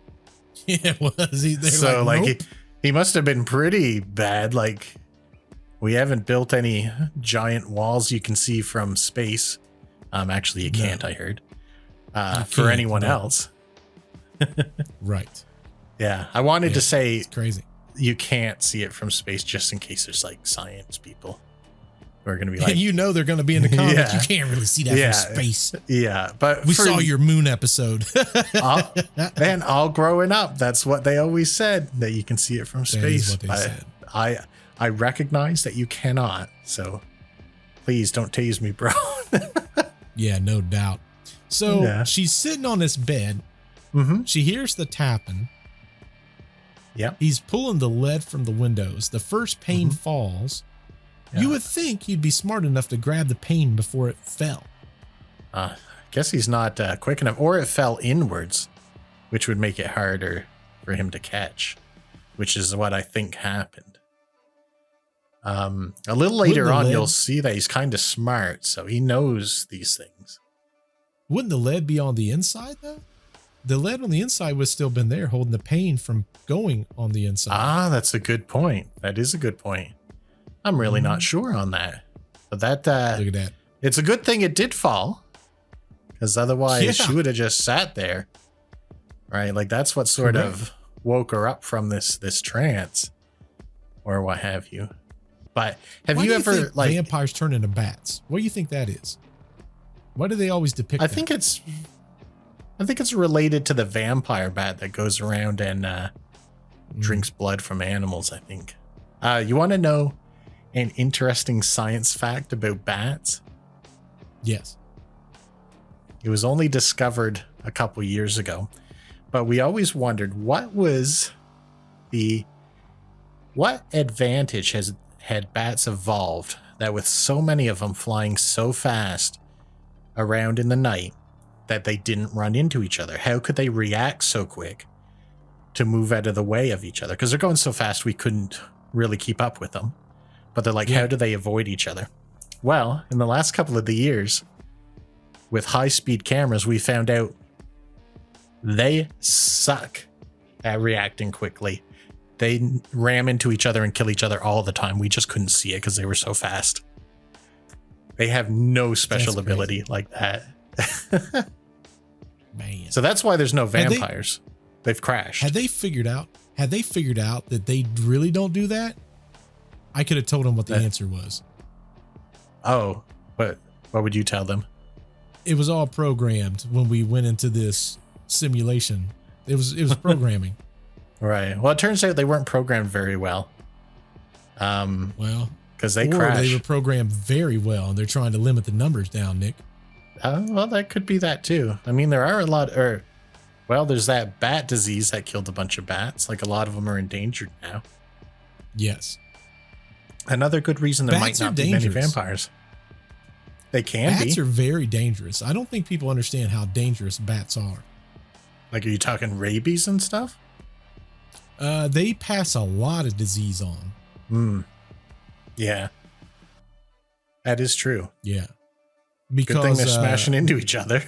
Yeah, it was. So like he must have been pretty bad. Like we haven't built any giant walls you can see from space. Actually you can't, I heard. For anyone else. Right. Yeah. I wanted to say it's crazy. You can't see it from space just in case there's like science people who are going to be like, you know, they're going to be in the comic. You can't really see that from space. Yeah. But we saw your moon episode. Man, all growing up, that's what they always said, that you can see it from space. That is what they said. I recognize that you cannot. So please don't tase me, bro. Yeah, no doubt. So Yeah. she's sitting on this bed. Mm-hmm. She hears the tapping. Yep. He's pulling the lead from the windows. The first pane falls. Yeah. You would think he'd be smart enough to grab the pane before it fell. I guess he's not quick enough, or it fell inwards, which would make it harder for him to catch, which is what I think happened. A little later on, you'll see that he's kind of smart, so he knows these things. Wouldn't the lead be on the inside, though? The lead on the inside would still been there, holding the pane from going on the inside. Ah, that's a good point. That is a good point. I'm really not sure on that. But that, Look at that. it's a good thing it did fall, because otherwise Yeah. she would have just sat there, right? Like that's what sort Correct. of woke her up from this trance, or what have you. But have Why you do ever think like? vampires turn into bats? What do you think that is? Why do they always depict I that? think it's related to the vampire bat that goes around and drinks blood from animals. I think. You want to know an interesting science fact about bats? Yes. It was only discovered a couple years ago, but we always wondered what advantage had bats evolved that with so many of them flying so fast around in the night that they didn't run into each other. How could they react so quick to move out of the way of each other? Because they're going so fast we couldn't really keep up with them. But they're like, how do they avoid each other? Well, in the last couple of the years, with high-speed cameras, we found out they suck at reacting quickly. They ram into each other and kill each other all the time. We just couldn't see it because they were so fast. They have no special ability like that. Man. So that's why there's no vampires. They've crashed. Had they figured out that they really don't do that, I could have told them what the answer was. Oh, what would you tell them? It was all programmed when we went into this simulation. It was programming. Right. Well, it turns out they weren't programmed very well. Well, because they or crash. they were programmed very well, and they're trying to limit the numbers down, Nick. Well, that could be that too. I mean, there are a lot, there's that bat disease that killed a bunch of bats. Like a lot of them are endangered now. Yes. Another good reason there Bats might are not be many dangerous. vampires. They can be. Bats are very dangerous. I don't think people understand how dangerous bats are. Like, are you talking rabies and stuff? They pass a lot of disease on. Yeah. That is true. Yeah. Good thing Because they're smashing into each other.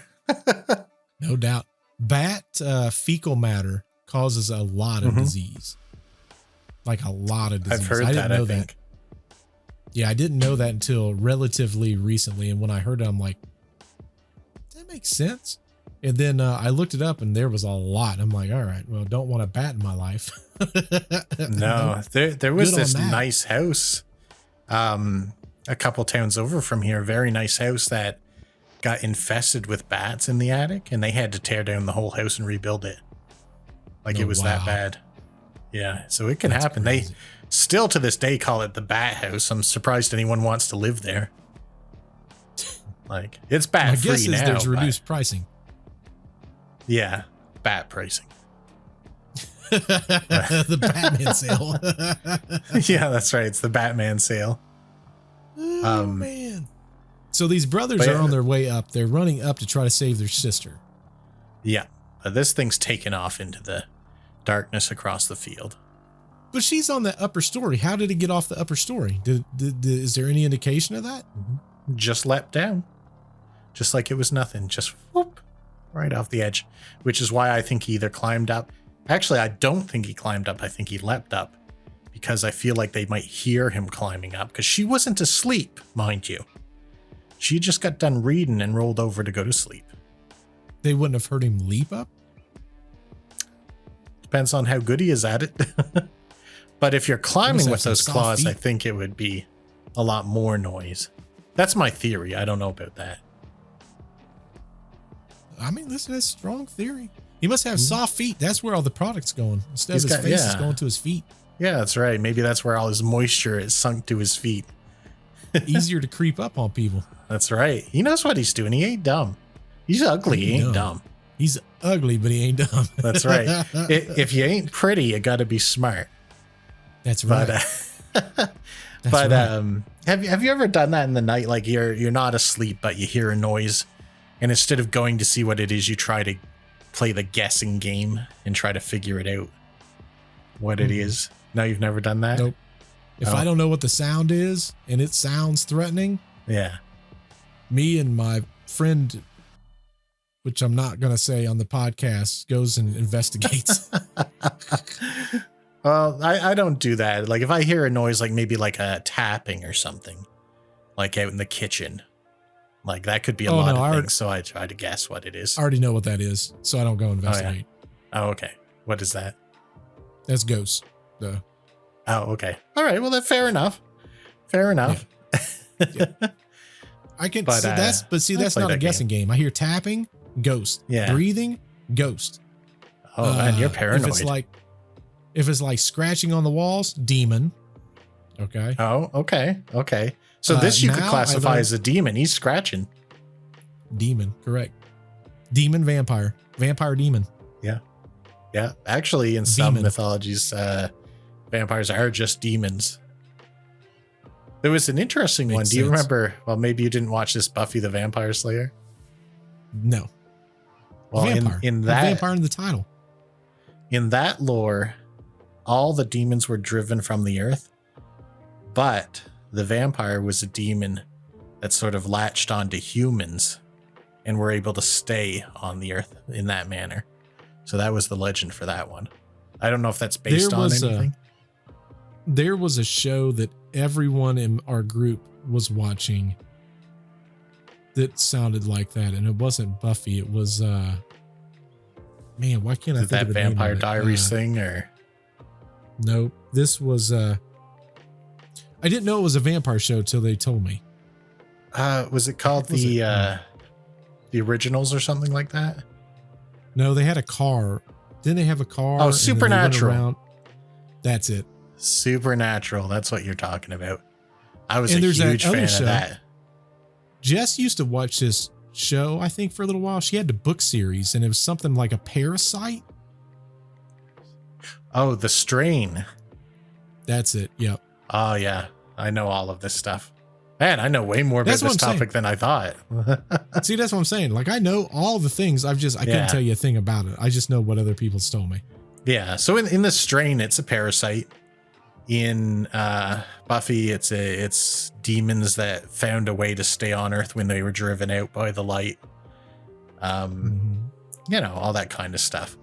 no doubt. Bat fecal matter causes a lot of disease. Like a lot of disease. I've heard I that, didn't know I think. that. Yeah, I didn't know that until relatively recently. And when I heard it, I'm like, that makes sense. And then I looked it up and there was a lot. I'm like, all right, well, don't want a bat in my life. No, there was Good on this that. nice house a couple towns over from here, very nice house that got infested with bats in the attic, and they had to tear down the whole house and rebuild it. Like it was that bad. Yeah, so it can happen. crazy. They still to this day call it the bat house. I'm surprised anyone wants to live there. Like, it's My bat free guess is now. there's but- reduced pricing. Yeah, bat pricing. The Batman sale. Yeah, that's right. It's the Batman sale. Oh, man. So these brothers but are yeah, on their way up. They're running up to try to save their sister. Yeah, this thing's taken off into the darkness across the field. But she's on the upper story. How did it get off the upper story? Is there any indication of that? Just leapt down. Just like it was nothing. Just whoop, right off the edge. Which is why I think he either climbed up. Actually, I don't think he climbed up. I think he leapt up. Because I feel like they might hear him climbing up. Because she wasn't asleep, mind you. She just got done reading and rolled over to go to sleep. They wouldn't have heard him leap up? Depends on how good he is at it. But if you're climbing have with some those soft claws, I feet. think it would be a lot more noise. That's my theory. I don't know about that. I mean, listen, that's a strong theory. He must have soft feet. That's where all the product's going. Instead He's of his got- face, it's yeah. going to his feet. Yeah, that's right. Maybe that's where all his moisture is sunk to his feet. Easier to creep up on people. That's right. He knows what he's doing. He ain't dumb. He's ugly, he ain't dumb. He's ugly, but he ain't dumb. That's right. If you ain't pretty, you got to be smart. That's right. But have you ever done that in the night? Like you're not asleep, but you hear a noise, and instead of going to see what it is, you try to play the guessing game and try to figure it out what it is. No, you've never done that? Nope. If I don't know what the sound is and it sounds threatening, yeah, me and my friend, which I'm not going to say on the podcast, goes and investigates. Well, I don't do that. Like if I hear a noise, like maybe like a tapping or something, like out in the kitchen, like that could be a lot of things. So I try to guess what it is. I already know what that is, so I don't go investigate. Oh, okay. What is that? That's ghosts. Oh, okay. All right. Well, then fair enough. Fair enough. Yeah. I can. But that's not a guessing game. I hear tapping, ghost. Yeah. Breathing, ghost. Oh man, you're paranoid. If it's like scratching on the walls, demon. Okay. Oh, okay. Okay. So this you could classify as a demon. He's scratching. Demon, correct. Demon, vampire. Vampire, demon. Yeah. Yeah. Actually, in some mythologies, vampires are just demons. There was an interesting one. Do you remember? Well, maybe you didn't watch this Buffy the Vampire Slayer. No. Well, vampire. in that vampire in the title. In that lore, all the demons were driven from the earth, but the vampire was a demon that sort of latched onto humans and were able to stay on the earth in that manner. So that was the legend for that one. I don't know if that's based on anything. There was a show that everyone in our group was watching that sounded like that, and it wasn't Buffy. It was man, why can't I think that of the Vampire name of it? Diaries thing? Or no, this was I didn't know it was a vampire show till they told me. Was it called the Originals or something like that? No, they had a car. Didn't they have a car? Oh, Supernatural. That's it. Supernatural. That's what you're talking about. I was a huge fan of that. Jess used to watch this show, I think, for a little while. She had the book series, and it was something like a parasite. Oh, The Strain. That's it. Yep. Oh, yeah. I know all of this stuff. Man, I know way more about this topic than I thought. See, that's what I'm saying. Like, I know all the things. I couldn't tell you a thing about it. I just know what other people told me. Yeah. So in The Strain, it's a parasite. In Buffy, it's demons that found a way to stay on Earth when they were driven out by the light. You know, all that kind of stuff.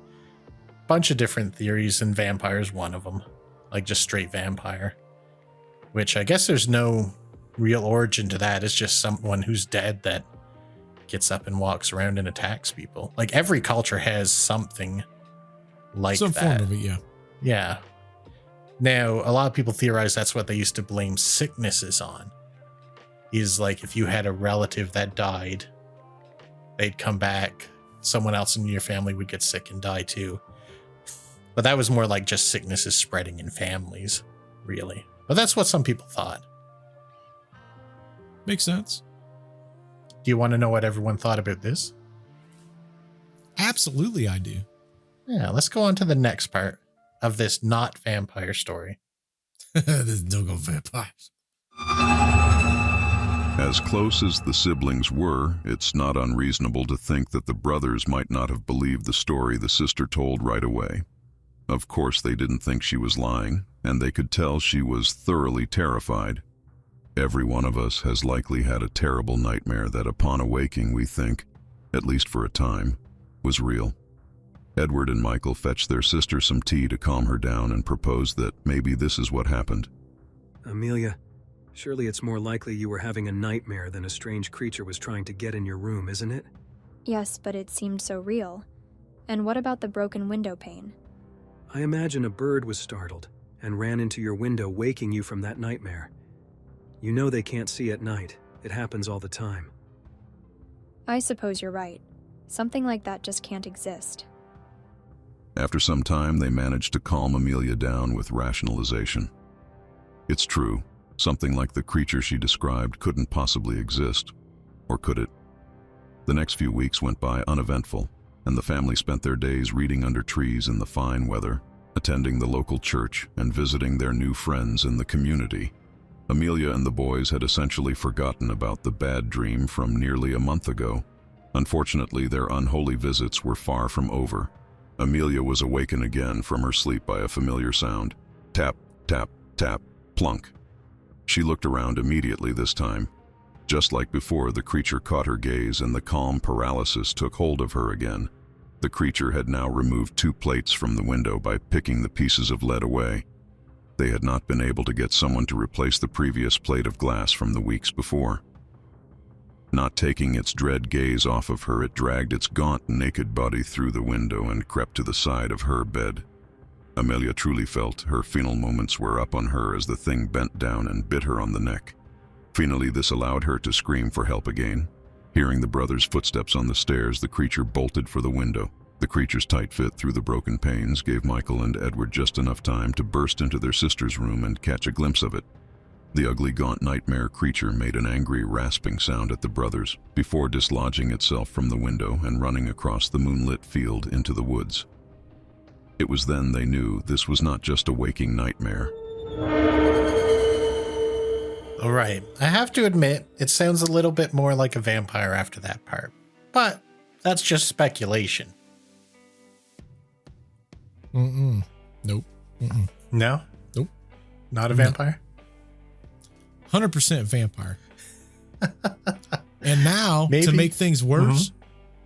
Bunch of different theories, and vampire's one of them. Like just straight vampire. Which I guess there's no real origin to that. It's just someone who's dead that gets up and walks around and attacks people. Like every culture has something like some form of it, yeah. Yeah. Now, a lot of people theorize that's what they used to blame sicknesses on. Is like if you had a relative that died, they'd come back, someone else in your family would get sick and die too. But that was more like just sicknesses spreading in families, really. But that's what some people thought. Makes sense. Do you want to know what everyone thought about this? Absolutely, I do. Yeah, let's go on to the next part of this not vampire story. There's no go vampires. As close as the siblings were, it's not unreasonable to think that the brothers might not have believed the story the sister told right away. Of course, they didn't think she was lying, and they could tell she was thoroughly terrified. Every one of us has likely had a terrible nightmare that upon awaking we think, at least for a time, was real. Edward and Michael fetched their sister some tea to calm her down and proposed that maybe this is what happened. Amelia, surely it's more likely you were having a nightmare than a strange creature was trying to get in your room, isn't it? Yes, but it seemed so real. And what about the broken window pane? I imagine a bird was startled and ran into your window, waking you from that nightmare. You know they can't see at night. It happens all the time. I suppose you're right. Something like that just can't exist. After some time, they managed to calm Amelia down with rationalization. It's true, something like the creature she described couldn't possibly exist. Or could it? The next few weeks went by uneventful, and the family spent their days reading under trees in the fine weather, attending the local church, and visiting their new friends in the community. Amelia and the boys had essentially forgotten about the bad dream from nearly a month ago. Unfortunately, their unholy visits were far from over. Amelia was awakened again from her sleep by a familiar sound. Tap, tap, tap, plunk. She looked around immediately this time. Just like before, the creature caught her gaze and the calm paralysis took hold of her again. The creature had now removed 2 plates from the window by picking the pieces of lead away. They had not been able to get someone to replace the previous plate of glass from the weeks before. Not taking its dread gaze off of her, it dragged its gaunt, naked body through the window and crept to the side of her bed. Amelia truly felt her final moments were up on her as the thing bent down and bit her on the neck. Finally, this allowed her to scream for help again. Hearing the brothers' footsteps on the stairs, the creature bolted for the window. The creature's tight fit through the broken panes gave Michael and Edward just enough time to burst into their sister's room and catch a glimpse of it. The ugly, gaunt nightmare creature made an angry, rasping sound at the brothers before dislodging itself from the window and running across the moonlit field into the woods. It was then they knew this was not just a waking nightmare. All right. I have to admit, it sounds a little bit more like a vampire after that part, but that's just speculation. Nope. No? Nope. Not a vampire? 100% vampire. And now, Maybe. to make things worse,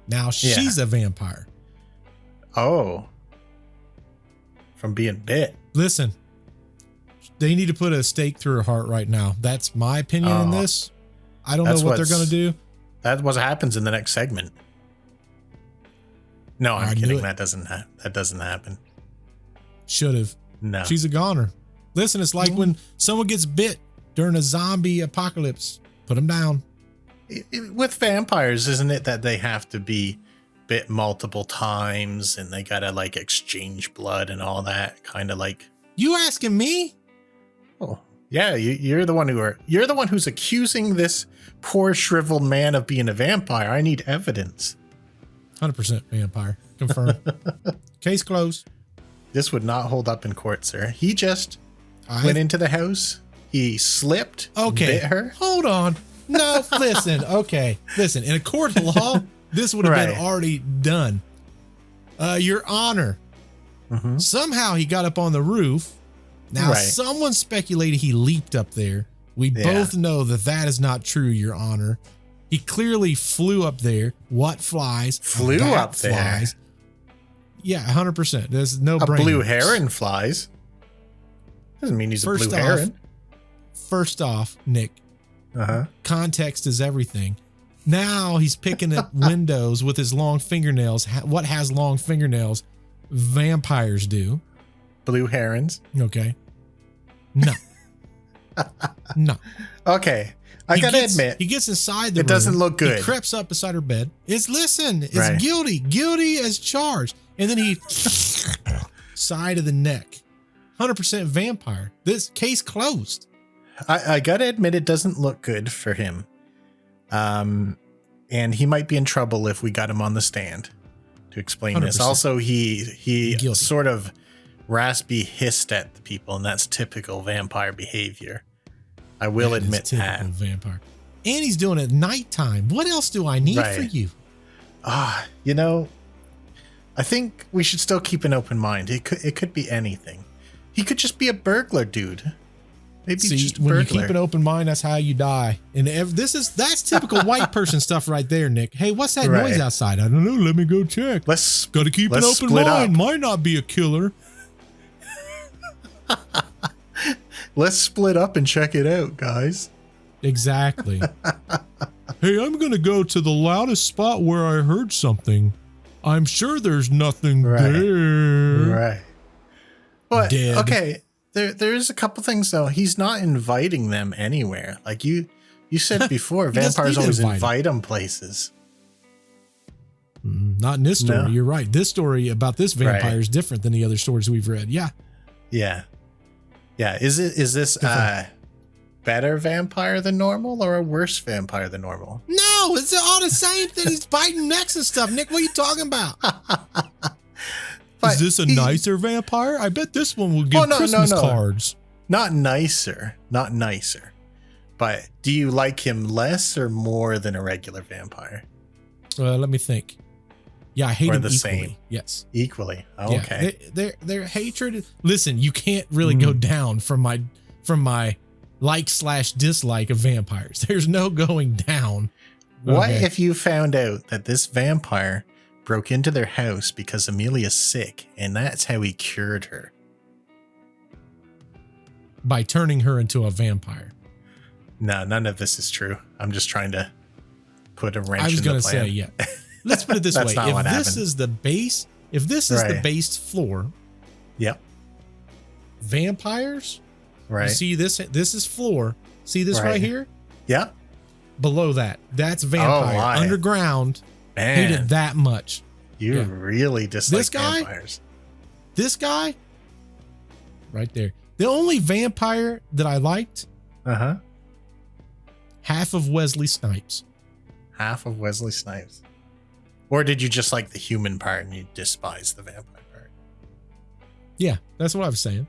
now she's a vampire. Oh. From being bit. Listen, they need to put a stake through her heart right now. That's my opinion on this. I don't know what they're going to do. That's what happens in the next segment. No, I'm kidding. That doesn't happen. Should have. No. She's a goner. Listen, it's like when someone gets bit during a zombie apocalypse. Put them down. With vampires, isn't it that they have to be bit multiple times and they gotta like exchange blood and all that? Kind of like. You asking me? Oh, yeah. You're the one who's accusing this poor shriveled man of being a vampire. I need evidence. 100% vampire. Confirmed. Case closed. This would not hold up in court, sir. He just went into the house. He slipped. Bit her. Hold on. No, listen. Okay. Listen, in a court of law, this would have been already done. Your Honor. Somehow he got up on the roof. Now, someone speculated he leaped up there. We both know that is not true, Your Honor. He clearly flew up there. What flies? Flew up there. Flies. Yeah, 100%. There's no brainer. A blue heron flies. Doesn't mean he's a blue heron. First off, Nick, context is everything. Now he's picking at windows with his long fingernails. What has long fingernails? Vampires do. Blue herons. Okay. No. No. Okay. I gotta admit, he gets inside the room. It doesn't look good. He creeps up beside her bed. It's guilty as charged. And then he side of the neck. 100% vampire. This case closed. I gotta admit, it doesn't look good for him. And he might be in trouble if we got him on the stand to explain 100%. This. Also, he sort of raspy hissed at the people, and that's typical vampire behavior. I will admit that. Vampire. And he's doing it at nighttime. What else do I need for you? I think we should still keep an open mind. It could be anything. He could just be a burglar, dude. Maybe just a burglar. When you keep an open mind, that's how you die. And that's typical white person stuff right there, Nick. Hey, what's that noise outside? I don't know. Let me go check. Got to keep an open mind. Might not be a killer. Let's split up and check it out, guys. Exactly. Hey, I'm going to go to the loudest spot where I heard something. I'm sure there's nothing there. Right. But, okay, there's a couple things, though. He's not inviting them anywhere. Like you said before, vampires always invite them places. Not in this story. No. You're right. This story about this vampire is different than the other stories we've read. Yeah. Yeah. Yeah. Is this a better vampire than normal or a worse vampire than normal? No, No, it's all the same thing. He's biting necks and stuff. Nick, what are you talking about? Is this a nicer vampire? I bet this one will give Christmas cards. Not nicer. Not nicer. But do you like him less or more than a regular vampire? Let me think. Yeah, I hate him equally. Same. Yes. Equally. Okay. Yeah, their hatred. Listen, you can't really go down from my like/dislike of vampires. There's no going down. What if you found out that this vampire broke into their house because Amelia's sick and that's how he cured her? By turning her into a vampire. No, none of this is true. I'm just trying to put a wrench in the plan. I was going to say, yeah. Let's put it this way. Not if what this happened. is the base, if this is the base floor, yep. Vampires, right? You see this? This is floor. See this right here? Yep. Below that, that's vampire. Underground. Man, hate it that much. You really dislike this guy? vampires. This guy, right there. The only vampire that I liked. Half of Wesley Snipes. Half of Wesley Snipes. Or did you just like the human part and you despise the vampire part? Yeah, that's what I was saying.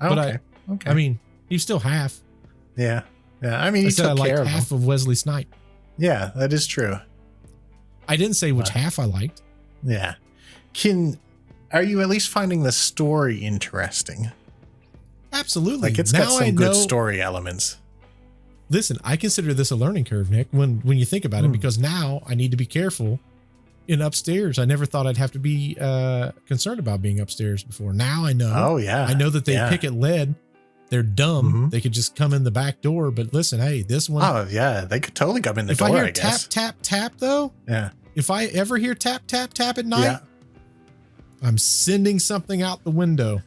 Oh, but okay. I mean, he's still half. Yeah. Yeah. I mean, I you said took I care liked of half him. of Wesley Snipes. Yeah, that is true. I didn't say which half I liked. Yeah. Are you at least finding the story interesting? Absolutely. Like it's got some good story elements. Listen, I consider this a learning curve, Nick, when you think about it, because now I need to be careful in upstairs. I never thought I'd have to be concerned about being upstairs before. Now I know. Oh, yeah. I know that they pick at lead. They're dumb. They could just come in the back door. But listen, hey, this one. Oh, yeah. They could totally come in the door, I hear I guess. tap, tap, though. Yeah. If I ever hear tap, tap, tap at night, I'm sending something out the window.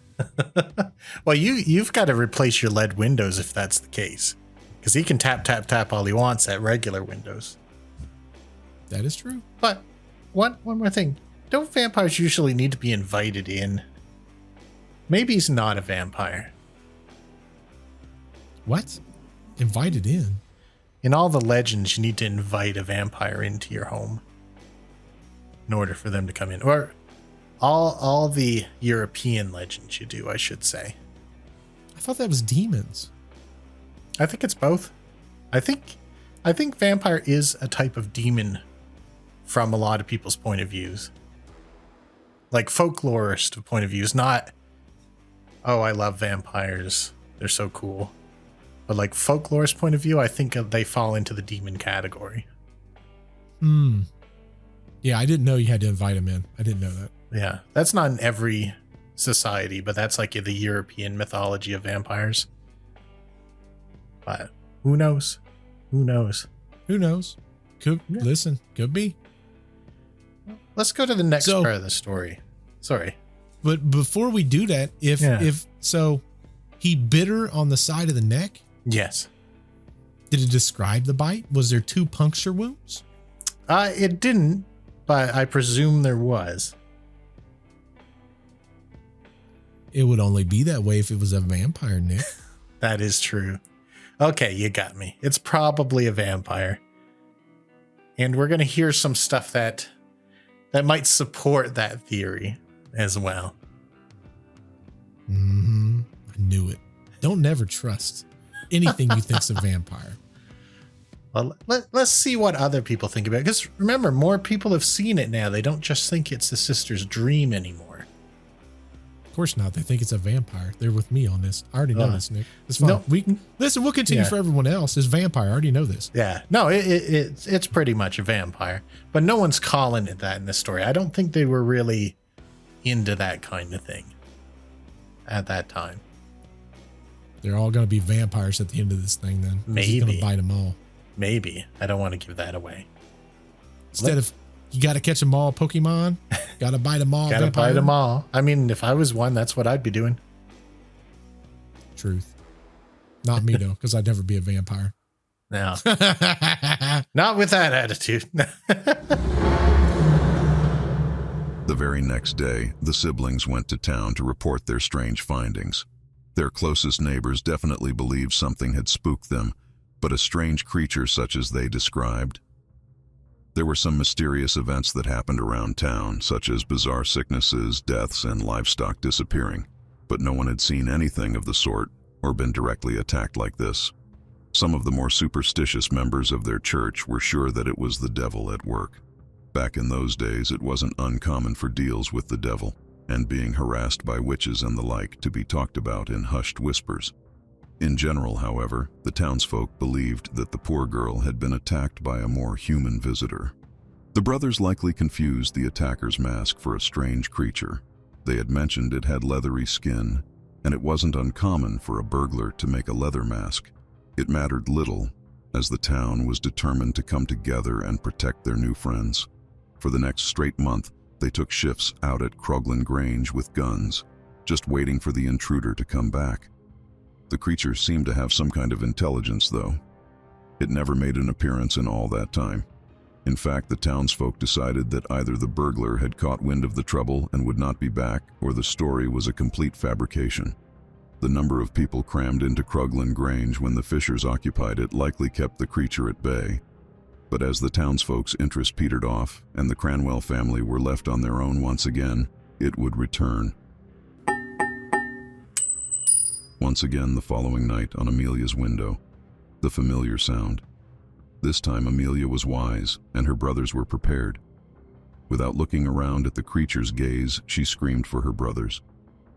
Well, you've got to replace your lead windows if that's the case. Because he can tap, tap, tap all he wants at regular windows. That is true. But one more thing. Don't vampires usually need to be invited in? Maybe he's not a vampire. What? Invited in? In all the legends, you need to invite a vampire into your home in order for them to come in. Or all the European legends you do, I should say. I thought that was demons. I think it's both. I think vampire is a type of demon from a lot of people's point of views. Like folklorist point of views, not, oh, I love vampires, they're so cool. But like folklorist point of view, I think they fall into the demon category. Yeah, I didn't know you had to invite them in. I didn't know that. Yeah, that's not in every society, but that's like the European mythology of vampires. But who knows? Who knows? Who knows? Could listen. Could be. Let's go to the next part of the story. Sorry, but before we do that, if so, he bit her on the side of the neck. Yes. Did it describe the bite? Was there 2 puncture wounds? It didn't, but I presume there was. It would only be that way if it was a vampire, Nick. That is true. Okay, you got me. It's probably a vampire. And we're going to hear some stuff that might support that theory as well. I knew it. Don't never trust anything you think's a vampire. Well, let's see what other people think about it. Because remember, more people have seen it now. They don't just think it's the sister's dream anymore. Of course not. They think it's a vampire. They're with me on this. I already know this, Nick. It's fine. No, listen, we'll continue for everyone else. It's vampire. I already know this. Yeah. No, it's pretty much a vampire. But no one's calling it that in this story. I don't think they were really into that kind of thing at that time. They're all going to be vampires at the end of this thing then. Maybe. He's going to bite them all. Maybe. I don't want to give that away. Instead of, you got to catch them all, Pokemon. Got to bite them all. Got to bite them all. I mean, if I was one, that's what I'd be doing. Truth. Not me, though, because I'd never be a vampire. No. Not with that attitude. The very next day, the siblings went to town to report their strange findings. Their closest neighbors definitely believed something had spooked them, but a strange creature such as they described There were some mysterious events that happened around town, such as bizarre sicknesses, deaths, and livestock disappearing, but no one had seen anything of the sort or been directly attacked like this. Some of the more superstitious members of their church were sure that it was the devil at work. Back in those days, it wasn't uncommon for deals with the devil and being harassed by witches and the like to be talked about in hushed whispers. In general, however, the townsfolk believed that the poor girl had been attacked by a more human visitor. The brothers likely confused the attacker's mask for a strange creature. They had mentioned it had leathery skin, and it wasn't uncommon for a burglar to make a leather mask. It mattered little, as the town was determined to come together and protect their new friends. For the next straight month, they took shifts out at Kroglin Grange with guns, just waiting for the intruder to come back. The creature seemed to have some kind of intelligence, though. It never made an appearance in all that time. In fact, the townsfolk decided that either the burglar had caught wind of the trouble and would not be back, or the story was a complete fabrication. The number of people crammed into Kroglin Grange when the Fishers occupied it likely kept the creature at bay. But as the townsfolk's interest petered off and the Cranwell family were left on their own once again, it would return. Once again the following night on Amelia's window, the familiar sound. This time Amelia was wise, and her brothers were prepared. Without looking around at the creature's gaze, she screamed for her brothers.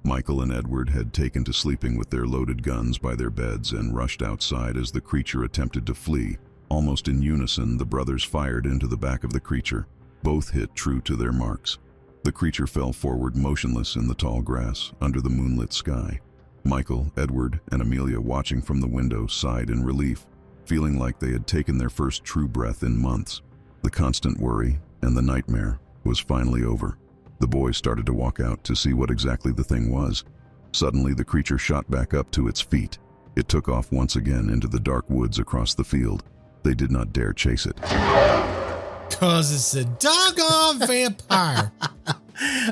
Michael and Edward had taken to sleeping with their loaded guns by their beds and rushed outside as the creature attempted to flee. Almost in unison, the brothers fired into the back of the creature. Both hit true to their marks. The creature fell forward motionless in the tall grass under the moonlit sky. Michael, Edward, and Amelia, watching from the window, sighed in relief, feeling like they had taken their first true breath in months. The constant worry and the nightmare was finally over. The boys started to walk out to see what exactly the thing was. Suddenly, the creature shot back up to its feet. It took off once again into the dark woods across the field. They did not dare chase it. 'Cause it's a doggone vampire.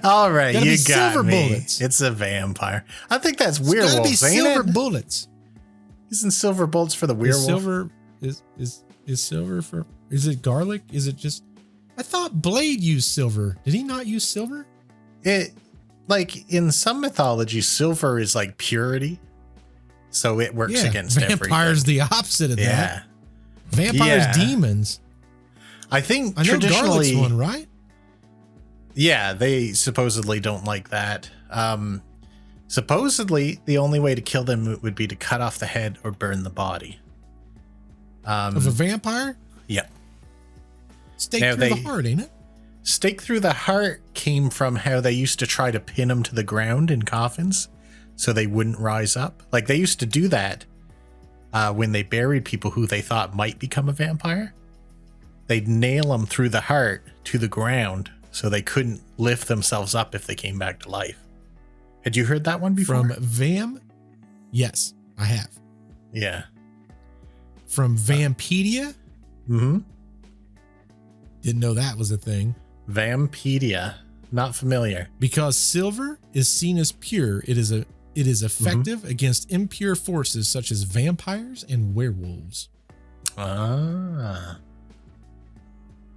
All right, Gotta you be got silver me. bullets. It's a vampire. I think that's It's gotta be werewolves, ain't silver it? bullets. Isn't silver bullets for the werewolf? Is silver for? Is it garlic? Is it just? I thought Blade used silver. Did he not use silver? It, like in some mythology, silver is like purity, so it works against vampires. everything. The opposite of Yeah, that. Vampires, demons. I think I know garlic's traditionally, one, right? yeah, they supposedly don't like that. Supposedly, the only way to kill them would be to cut off the head or burn the body. Of a vampire? Yeah. Stake Now through the heart, ain't it? Stake through the heart came from how they used to try to pin them to the ground in coffins so they wouldn't rise up. Like they used to do that when they buried people who they thought might become a vampire. They'd nail them through the heart to the ground so they couldn't lift themselves up if they came back to life. Had you heard that one before? From Yes, I have. Yeah. From Vampedia? Mm-hmm. Didn't know that was a thing. Vampedia. Not familiar. Because silver is seen as pure, it is effective against impure forces such as vampires and werewolves. Ah.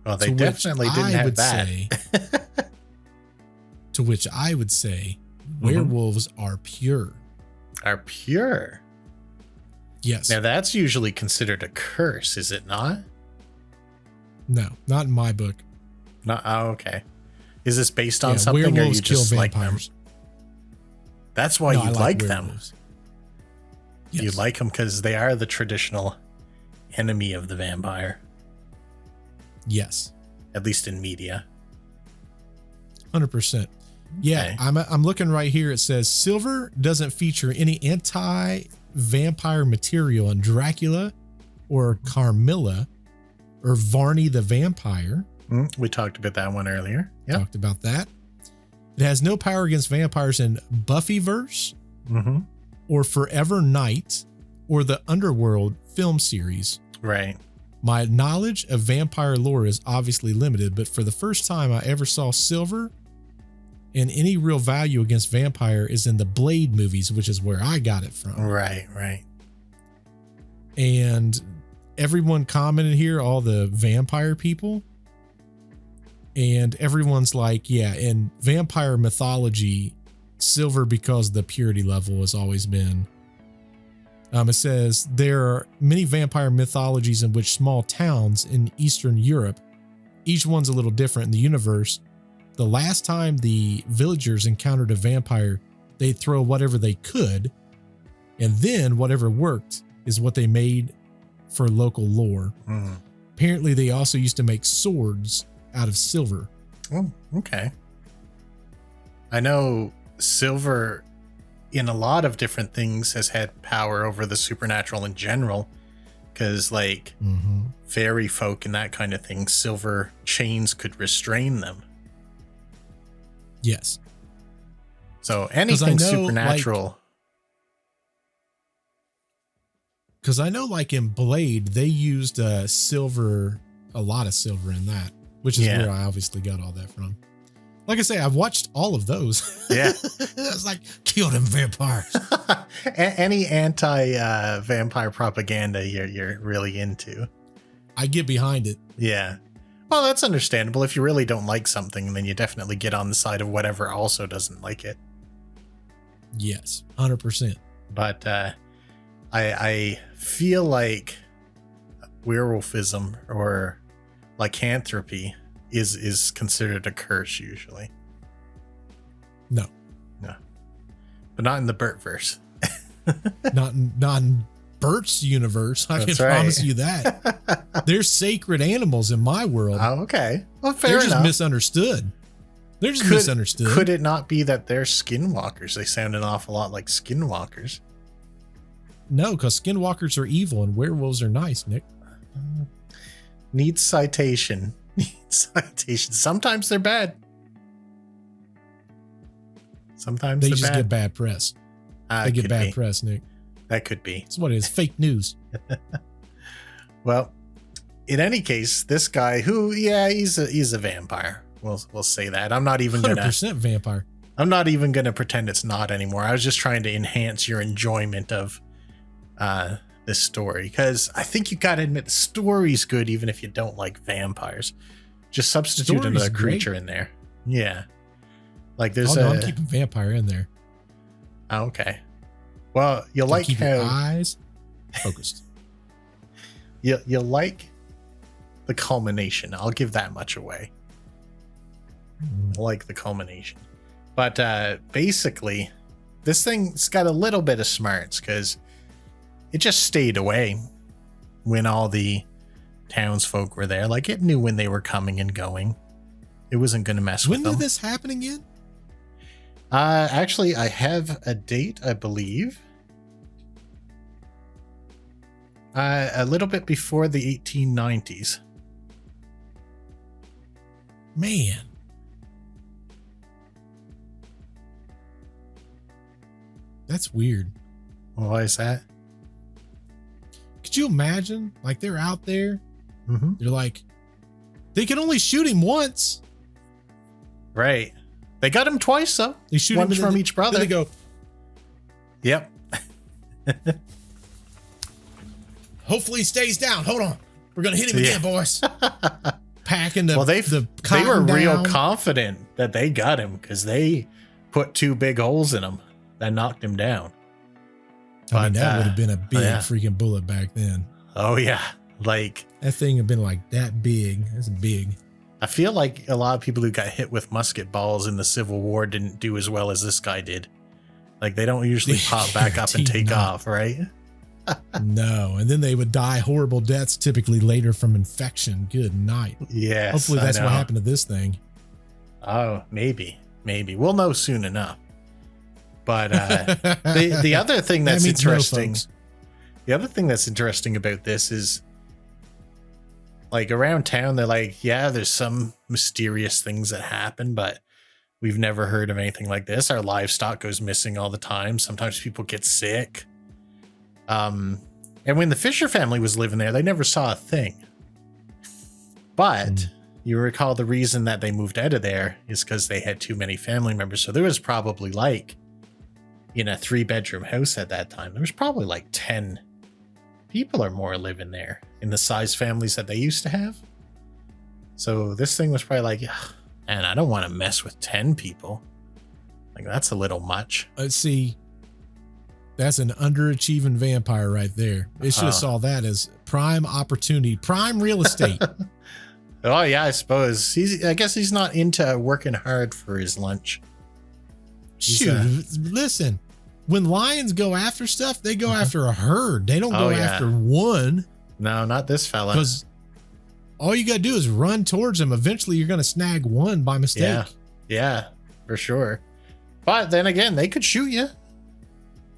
Well, they definitely didn't have that. To which I would say werewolves are pure. Are pure. Yes. Now that's usually considered a curse, is it not? No, not in my book. Not. Oh, okay. Is this based on something, or you just like them? That's why you like them. Yes. You like them because they are the traditional enemy of the vampire. Yes. At least in media. 100%. Yeah, okay. I'm looking right here. It says silver doesn't feature any anti-vampire material in Dracula or Carmilla or Varney the Vampire. We talked about that one earlier. Yeah, talked about that. It has no power against vampires in Buffyverse or Forever Night or the Underworld film series. Right. My knowledge of vampire lore is obviously limited, but for the first time I ever saw silver and any real value against vampire is in the Blade movies, which is where I got it from. Right, right. And everyone commented here, all the vampire people, And everyone's like, yeah, in vampire mythology, silver because the purity level has always been. It says there are many vampire mythologies in which small towns in Eastern Europe, each one's a little different in the universe. The last time the villagers encountered a vampire, they'd throw whatever they could, and then whatever worked is what they made for local lore. Apparently, they also used to make swords out of silver. Oh, okay. I know silver in a lot of different things has had power over the supernatural in general, because like fairy folk and that kind of thing, silver chains could restrain them. Yes. So anything supernatural. Because I know like in Blade, they used silver, a lot of silver in that, which is where I obviously got all that from. Like I say, I've watched all of those. Yeah. It's like, kill them vampires. Any anti-vampire propaganda you're really into. I get behind it. Yeah. Well, that's understandable. If you really don't like something, then you definitely get on the side of whatever also doesn't like it. Yes, 100%. But I feel like werewolfism or lycanthropy is considered a curse usually. No. But not in the Bert verse. not in Bert's universe. I can promise you that. They're sacred animals in my world. Oh, okay. Well, fair They're enough. just misunderstood. They're just misunderstood. Could it not be that they're skinwalkers? They sound an awful lot like skinwalkers. No, because skinwalkers are evil and werewolves are nice, Nick. Needs citation. Sometimes they're bad. Sometimes they they're just bad. get bad press. They get bad press, Nick. That could be. That's what it is. Fake news. Well, in any case, this guy who, he's a vampire. We'll say that. I'm not even 100% vampire. I'm not even gonna pretend it's not anymore. I was just trying to enhance your enjoyment of this story, because I think you gotta admit the story's good even if you don't like vampires. Just substitute another creature in there. Yeah. Like there's I'm keeping vampire in there. Oh, okay. Well, you'll like keep how your eyes focused. You'll like the culmination. I'll give that much away. I like the culmination. But basically, this thing's got a little bit of smarts because it just stayed away when all the townsfolk were there. Like it knew when they were coming and going. It wasn't going to mess with them. When did this happen again? Actually, I have a date, I believe. A little bit before the 1890s. Man. That's weird. Why is that? Could you imagine? Like they're out there. Mm-hmm. They're like, they can only shoot him once. Right. They got him twice, though. They shoot once him from each brother. Then they go, yep. hopefully he stays down. Hold on. We're going to hit him again, boys. Packing the they were real down. confident that they got him because they put two big holes in him that knocked him down. I mean, that would have been a big freaking bullet back then. Oh, yeah. Like, that thing had been like that big. That's big. I feel like a lot of people who got hit with musket balls in the Civil War didn't do as well as this guy did. Like, they don't usually pop back up and take off, right? No. And then they would die horrible deaths, typically later from infection. Good night. Yes. Hopefully that's what happened to this thing. Oh, maybe. We'll know soon enough. But the other thing that's interesting, the other thing that's interesting about this is, like, around town, they're like, yeah, there's some mysterious things that happen, but we've never heard of anything like this. Our livestock goes missing all the time. Sometimes people get sick. And when the Fisher family was living there, they never saw a thing. But you recall the reason that they moved out of there is because they had too many family members. So there was probably like, in a 3-bedroom house at that time, there was probably like 10 people or more living there in the size families that they used to have. So this thing was probably like, man, I don't want to mess with 10 people. Like, that's a little much. See, that's an underachieving vampire right there. It should have saw that as prime opportunity, prime real estate. Oh yeah, I suppose I guess he's not into working hard for his lunch. Shoot, listen, when lions go after stuff, they go after a herd. They don't go after one. No, not this fella. Because all you got to do is run towards them. Eventually, you're going to snag one by mistake. Yeah, for sure. But then again, they could shoot you.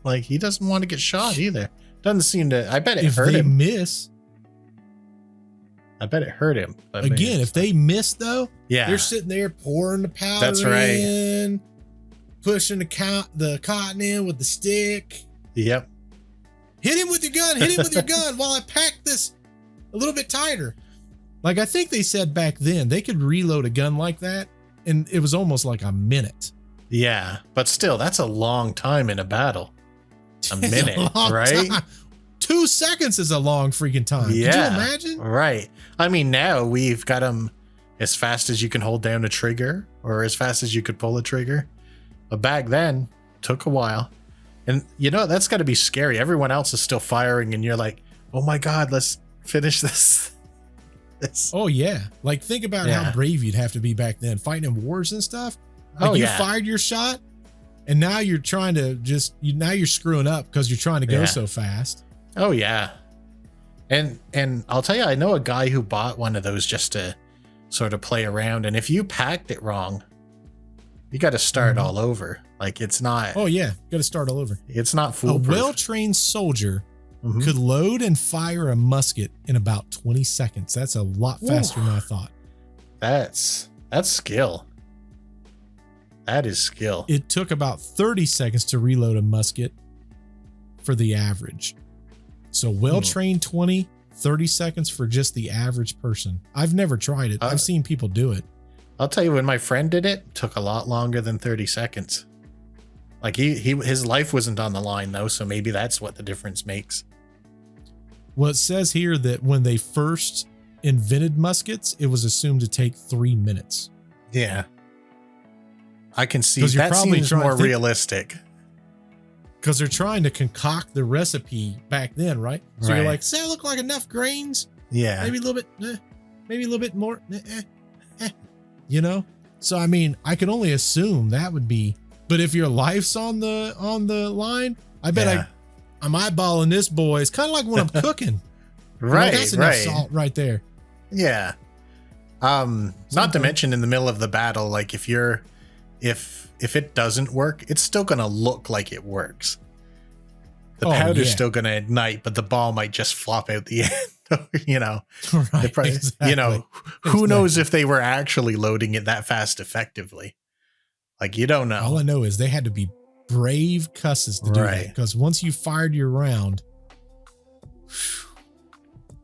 Like, he doesn't want to get shot either. Doesn't seem to. I bet it hurt him. If they miss. I bet it hurt him. Again, if they miss, though, yeah, they're sitting there pouring the powder That's right. in, pushing the cotton in with the stick. Yep. Hit him with your gun. Hit him with your gun while I pack this a little bit tighter. Like, I think they said back then they could reload a gun like that, and it was almost like a minute. Yeah, but still, that's a long time in a battle. A minute, right? Time. 2 seconds is a long freaking time. Yeah. Could you imagine? Right. I mean, now we've got them as fast as you can hold down a trigger or as fast as you could pull a trigger. But back then, took a while. And you know, that's got to be scary. Everyone else is still firing and you're like, oh my God, let's finish this. Oh, yeah. Like, think about how brave you'd have to be back then, fighting in wars and stuff. Like, you fired your shot and now you're trying to now you're screwing up because you're trying to go so fast. Oh, yeah. And I'll tell you, I know a guy who bought one of those just to sort of play around. And if you packed it wrong, you got to start all over. Like, it's not. Oh, yeah. Got to start all over. It's not foolproof. A well-trained soldier could load and fire a musket in about 20 seconds. That's a lot faster than I thought. That's skill. That is skill. It took about 30 seconds to reload a musket for the average. So well-trained 20, 30 seconds for just the average person. I've never tried it. I've seen people do it. I'll tell you, when my friend did it, it took a lot longer than 30 seconds. Like his life wasn't on the line though, so maybe that's what the difference makes. Well, it says here that when they first invented muskets, it was assumed to take 3 minutes. Yeah. I can see that seems more realistic. Because they're trying to concoct the recipe back then, right? So you're like, does that look like enough grains? Yeah. Maybe a little bit, maybe a little bit more, you know? So, I mean, I can only assume that would be, but if your life's on the line, I bet I'm eyeballing this, boy. It's kind of like when I'm cooking. Right. That's enough salt right there. Yeah. Not to mention in the middle of the battle, like if it doesn't work, it's still going to look like it works. The powder's still going to ignite, but the ball might just flop out the end, you know. Right, exactly. You know, who knows if they were actually loading it that fast effectively. Like, you don't know. All I know is they had to be brave cusses to do that, because once you fired your round,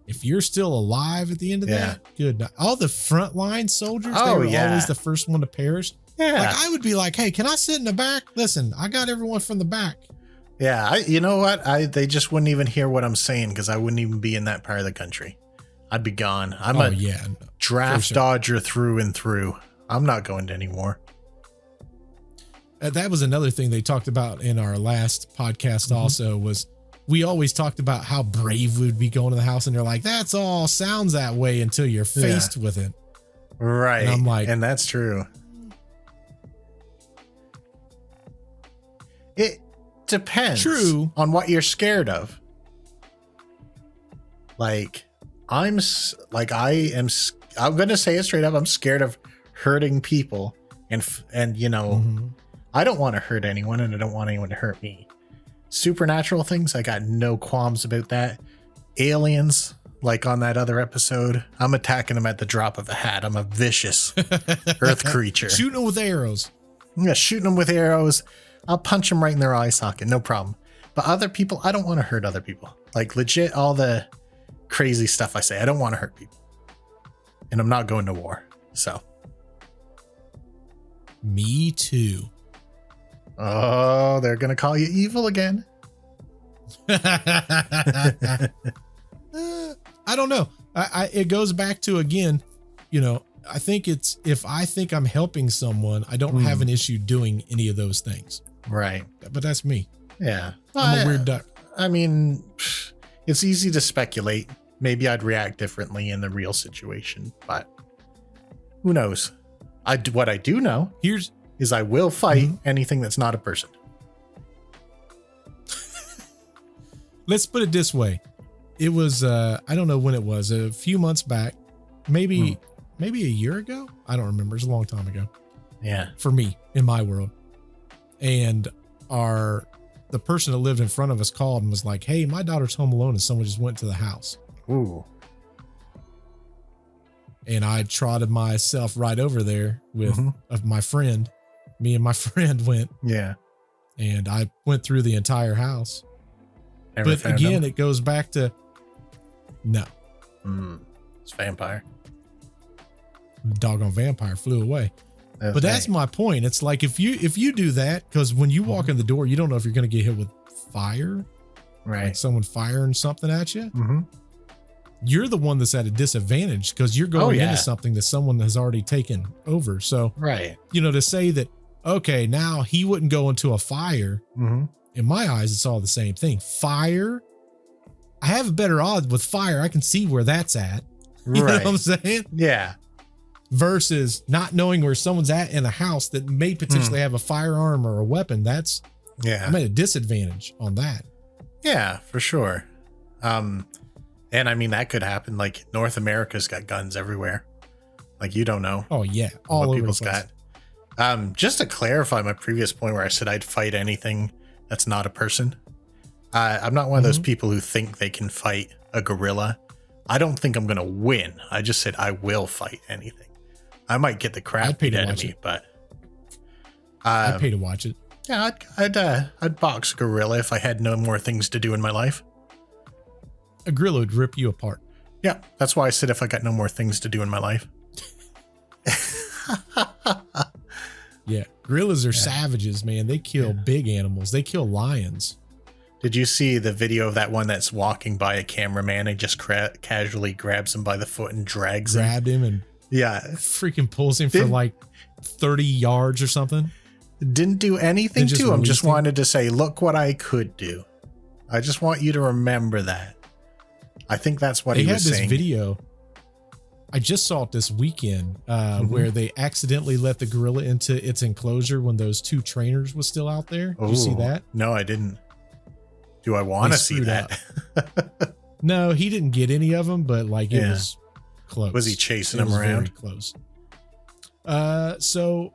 if you're still alive at the end of that, good night. All the frontline soldiers, they were always the first one to perish. Yeah. Like, I would be like, hey, can I sit in the back? Listen, I got everyone from the back. Yeah. You know what? They just wouldn't even hear what I'm saying because I wouldn't even be in that part of the country. I'd be gone. I'm a draft dodger through and through. I'm not going to anymore. That was another thing they talked about in our last podcast also was we always talked about how brave we would be going to the house, and they're like, that's all sounds that way until you're faced with it. Right. And I'm like, and that's true. It depends on what you're scared of. Like, I'm going to say it straight up. I'm scared of hurting people and you know, I don't want to hurt anyone and I don't want anyone to hurt me. Supernatural things, I got no qualms about that. Aliens, like on that other episode, I'm attacking them at the drop of a hat. I'm a vicious earth creature. Shooting them with arrows. Yeah, shooting them with arrows. I'll punch them right in their eye socket, no problem. But other people, I don't want to hurt other people. Like, legit, all the crazy stuff I say, I don't want to hurt people. And I'm not going to war, so. Me too. Oh, they're going to call you evil again. I don't know. It goes back to, again, I think it's, if I think I'm helping someone, I don't have an issue doing any of those things. Right. But that's me. Yeah. I'm a weird duck. I mean, it's easy to speculate. Maybe I'd react differently in the real situation, but who knows? What I do know is I will fight anything that's not a person. Let's put it this way. It was, I don't know when it was, a few months back, maybe a year ago. I don't remember. It's a long time ago. Yeah. For me, in my world. And the person that lived in front of us called and was like, hey, my daughter's home alone and someone just went to the house. Ooh. And I trotted myself right over there with my friend. Me and my friend went. Yeah. And I went through the entire house. Never but again, it goes back to no. It's vampire. The doggone vampire flew away. But that's my point. It's like if you do that, because when you walk in the door, you don't know if you're going to get hit with fire, right? Like someone firing something at you. You're the one that's at a disadvantage because you're going into something that someone has already taken over. So, right. To say that, okay, now he wouldn't go into a fire. In my eyes, it's all the same thing. Fire. I have a better odds with fire. I can see where that's at. You know what I'm saying? Yeah. Versus not knowing where someone's at in a house that may potentially have a firearm or a weapon. I'm at a disadvantage on that. Yeah, for sure. And I mean, that could happen. Like North America's got guns everywhere. Like you don't know. Oh yeah. All what over people's the place. got. Just to clarify my previous point where I said I'd fight anything that's not a person. I'm not one of those people who think they can fight a gorilla. I don't think I'm going to win. I just said I will fight anything. I might get the crap beat out of me, but I'd pay to watch it. Yeah, I'd box a gorilla if I had no more things to do in my life. A gorilla would rip you apart. Yeah, that's why I said if I got no more things to do in my life. Yeah, gorillas are savages, man. They kill big animals. They kill lions. Did you see the video of that one that's walking by a cameraman and just casually grabs him by the foot and grabbed him and freaking pulls him for like 30 yards or something? Didn't do anything to him. Just wanted to say, look what I could do. I just want you to remember that. I think that's what he was saying. They had this video. I just saw it this weekend where they accidentally let the gorilla into its enclosure when those two trainers was still out there. Did you see that? No, I didn't. Do I want to see that? No, he didn't get any of them, but like it was close. Was he chasing them around? Very close. So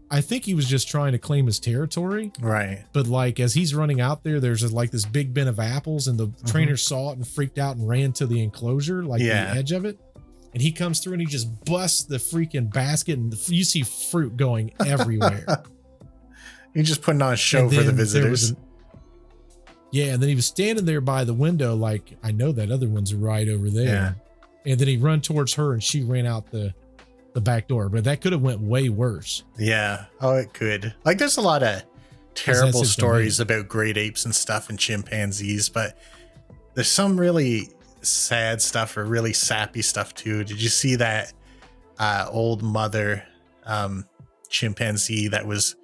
I think he was just trying to claim his territory. Right. But like as he's running out there, there's like this big bin of apples and the trainer saw it and freaked out and ran to the enclosure, like the edge of it. And he comes through and he just busts the freaking basket and you see fruit going everywhere. He's just putting on a show for the visitors. And then he was standing there by the window like, I know that other one's right over there. Yeah. And then he run towards her and she ran out the back door. But that could have went way worse. Yeah. Oh, it could. Like there's a lot of terrible stories about great apes and stuff and chimpanzees, but there's some really sad stuff or really sappy stuff too. Did you see that old mother chimpanzee that was,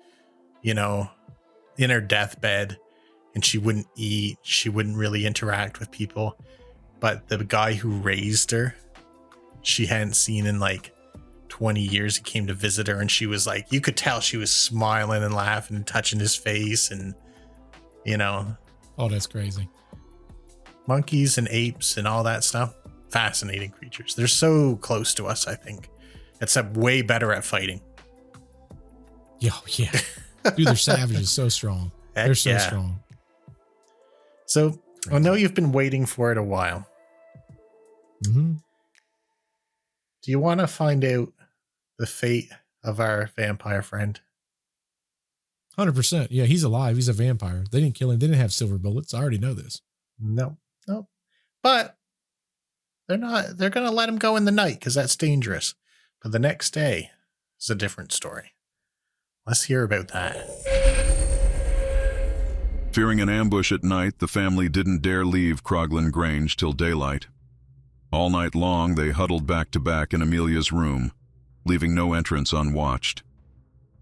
in her deathbed and she wouldn't eat, she wouldn't really interact with people, but the guy who raised her, she hadn't seen in like 20 years. He came to visit her and she was like, you could tell she was smiling and laughing and touching his face and oh, that's crazy. Monkeys and apes and all that stuff, fascinating creatures. They're so close to us, I think, except way better at fighting. Yeah. Dude, they're savages. So strong. They're so strong. So I know you've been waiting for it a while. Mm-hmm. Do you want to find out the fate of our vampire friend? 100%. Yeah, he's alive. He's a vampire. They didn't kill him. They didn't have silver bullets. I already know this. No. But they're going to let him go in the night because that's dangerous. But the next day is a different story. Let's hear about that. Fearing an ambush at night, the family didn't dare leave Kroglin Grange till daylight. All night long, they huddled back to back in Amelia's room, leaving no entrance unwatched.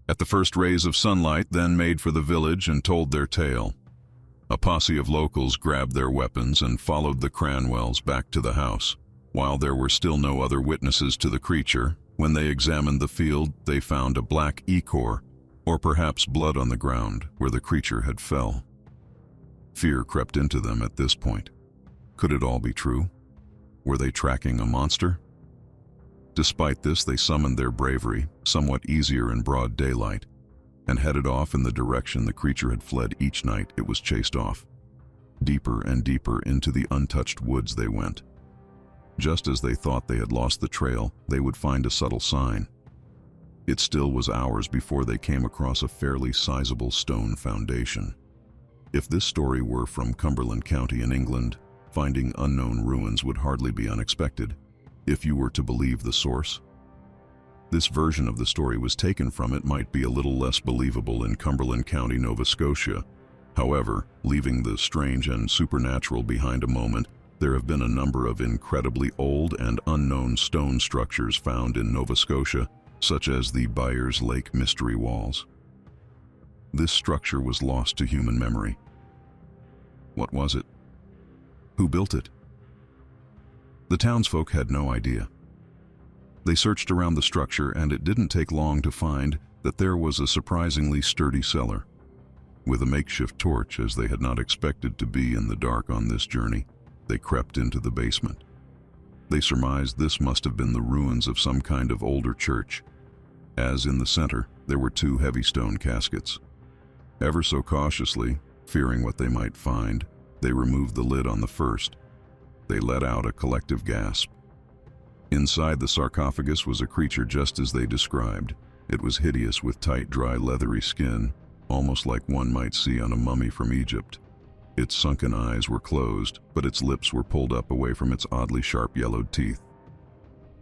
At the first rays of sunlight, then made for the village and told their tale. A posse of locals grabbed their weapons and followed the Cranwells back to the house. While there were still no other witnesses to the creature, when they examined the field, they found a black ichor, or perhaps blood on the ground where the creature had fell. Fear crept into them at this point. Could it all be true? Were they tracking a monster? Despite this, they summoned their bravery, somewhat easier in broad daylight, and headed off in the direction the creature had fled each night it was chased off. Deeper and deeper into the untouched woods they went. Just as they thought they had lost the trail, they would find a subtle sign. It still was hours before they came across a fairly sizable stone foundation. If this story were from Cumberland County in England, finding unknown ruins would hardly be unexpected, if you were to believe the source. This version of the story was taken from it might be a little less believable in Cumberland County, Nova Scotia. However, leaving the strange and supernatural behind a moment, there have been a number of incredibly old and unknown stone structures found in Nova Scotia, such as the Byers Lake Mystery Walls. This structure was lost to human memory. What was it? Who built it? The townsfolk had no idea. They searched around the structure, and it didn't take long to find that there was a surprisingly sturdy cellar. With a makeshift torch, as they had not expected to be in the dark on this journey, they crept into the basement. They surmised this must have been the ruins of some kind of older church, as in the center there were 2 heavy stone caskets. Ever so cautiously, fearing what they might find, they removed the lid on the first. They let out a collective gasp. Inside the sarcophagus was a creature just as they described. It was hideous with tight, dry, leathery skin, almost like one might see on a mummy from Egypt. Its sunken eyes were closed, but its lips were pulled up away from its oddly sharp yellowed teeth.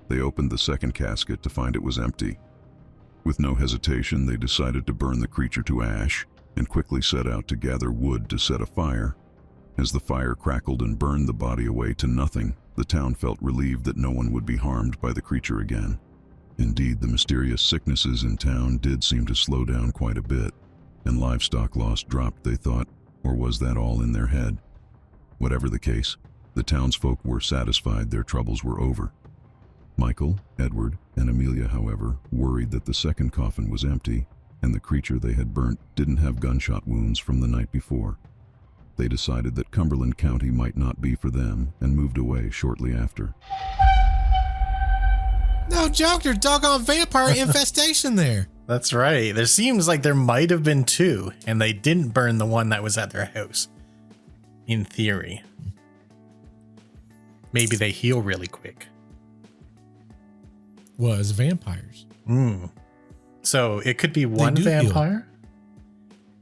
They opened the second casket to find it was empty. With no hesitation, they decided to burn the creature to ash and quickly set out to gather wood to set a fire. As the fire crackled and burned the body away to nothing, the town felt relieved that no one would be harmed by the creature again. Indeed, the mysterious sicknesses in town did seem to slow down quite a bit, and livestock loss dropped, they thought, or was that all in their head? Whatever the case, the townsfolk were satisfied their troubles were over. Michael, Edward, and Amelia, however, worried that the second coffin was empty, and the creature they had burnt didn't have gunshot wounds from the night before. They decided that Cumberland County might not be for them and moved away shortly after. No joke, there's doggone vampire infestation there. That's right. There seems like there might have been 2, and they didn't burn the one that was at their house. In theory. Maybe they heal really quick. Was vampires. So it could be one vampire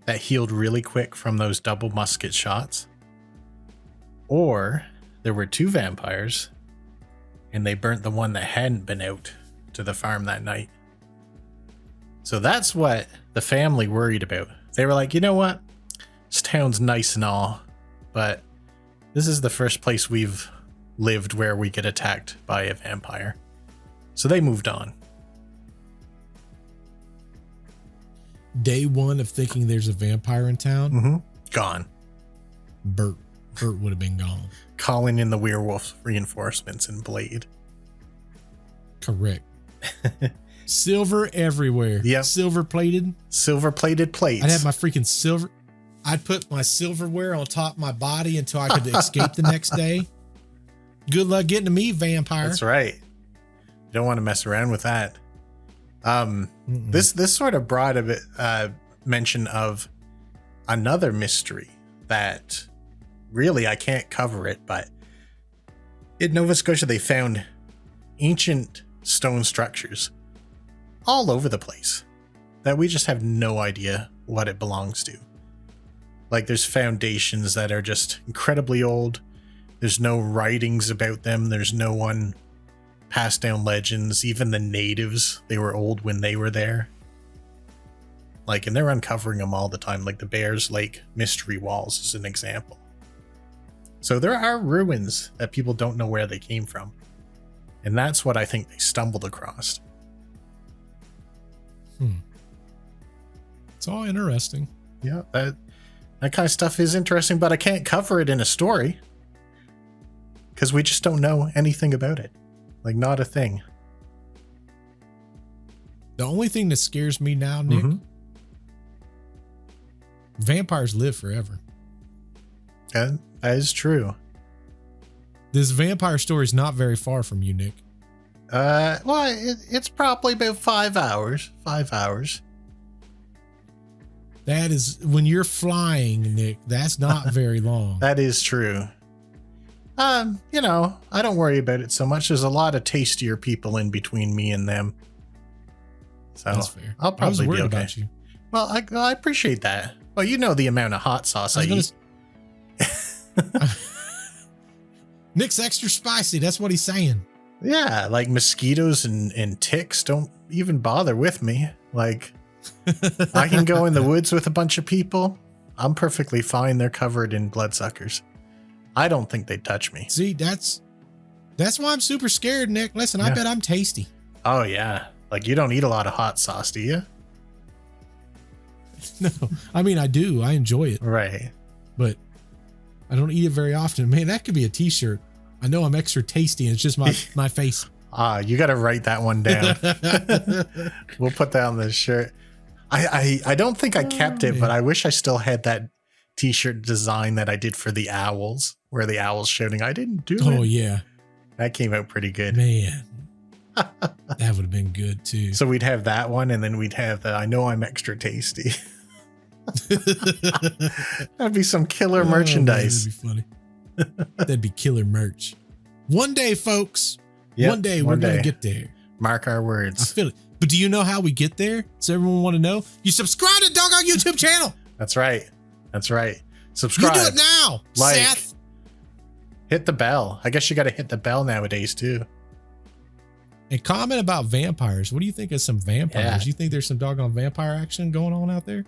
that healed really quick from those double musket shots. Or there were 2 vampires and they burnt the one that hadn't been out to the farm that night. So that's what the family worried about. They were like, you know what? This town's nice and all, but this is the first place we've lived where we get attacked by a vampire. So they moved on. Day 1 of thinking there's a vampire in town. Gone. Bert would have been gone. Calling in the werewolf reinforcements and Blade. Correct. Silver everywhere. Yep. Silver plated plates. I'd have my freaking silver. I'd put my silverware on top of my body until I could escape the next day. Good luck getting to me, vampire. That's right. You don't want to mess around with that. This sort of brought a bit mention of another mystery that really I can't cover it, but in Nova Scotia they found ancient stone structures all over the place that we just have no idea what it belongs to. Like there's foundations that are just incredibly old. There's no writings about them. There's no one passed down legends. Even the natives, they were old when they were there. Like, and they're uncovering them all the time. Like the Bears Lake Mystery Walls is an example. So there are ruins that people don't know where they came from. And that's what I think they stumbled across. It's all interesting. Yeah, that kind of stuff is interesting, but I can't cover it in a story because we just don't know anything about it. Like, not a thing. The only thing that scares me now, Nick, vampires live forever. That is true. This vampire story is not very far from you, Nick. Well, it's probably about 5 hours. 5 hours. That is, when you're flying, Nick, that's not very long. That is true. You know, I don't worry about it so much. There's a lot of tastier people in between me and them. So That's fair. I'll probably I was worried be okay. about you. Well, I appreciate that. Well, you know the amount of hot sauce I eat. Nick's extra spicy. That's what he's saying. Yeah, like mosquitoes and ticks don't even bother with me. Like, I can go in the woods with a bunch of people. I'm perfectly fine. They're covered in bloodsuckers. I don't think they'd touch me. See, that's why I'm super scared, Nick. Listen, I bet I'm tasty. Oh, yeah. Like, you don't eat a lot of hot sauce, do you? No, I mean, I do. I enjoy it. Right. But I don't eat it very often. Man, that could be a t-shirt. I know I'm extra tasty and it's just my face. You got to write that one down. We'll put that on the shirt. I don't think I kept it, but I wish I still had that t-shirt design that I did for the owls, where the owl's shouting, I didn't do it. Oh, yeah. That came out pretty good. Man, that would have been good too. So we'd have that one, and then we'd have the I know I'm extra tasty. That'd be some killer merchandise. Man, that'd be funny. That'd be killer merch. One day, folks. Yep, one day we're going to get there. Mark our I words. feel it. But do you know how we get there? Does everyone want to know? You subscribe to Doggone YouTube channel. That's right. That's right. Subscribe. You do it now, Like. Seth. Hit the bell. I guess you got to hit the bell nowadays too. And comment about vampires. What do you think of some vampires? Yeah. You think there's some doggone vampire action going on out there?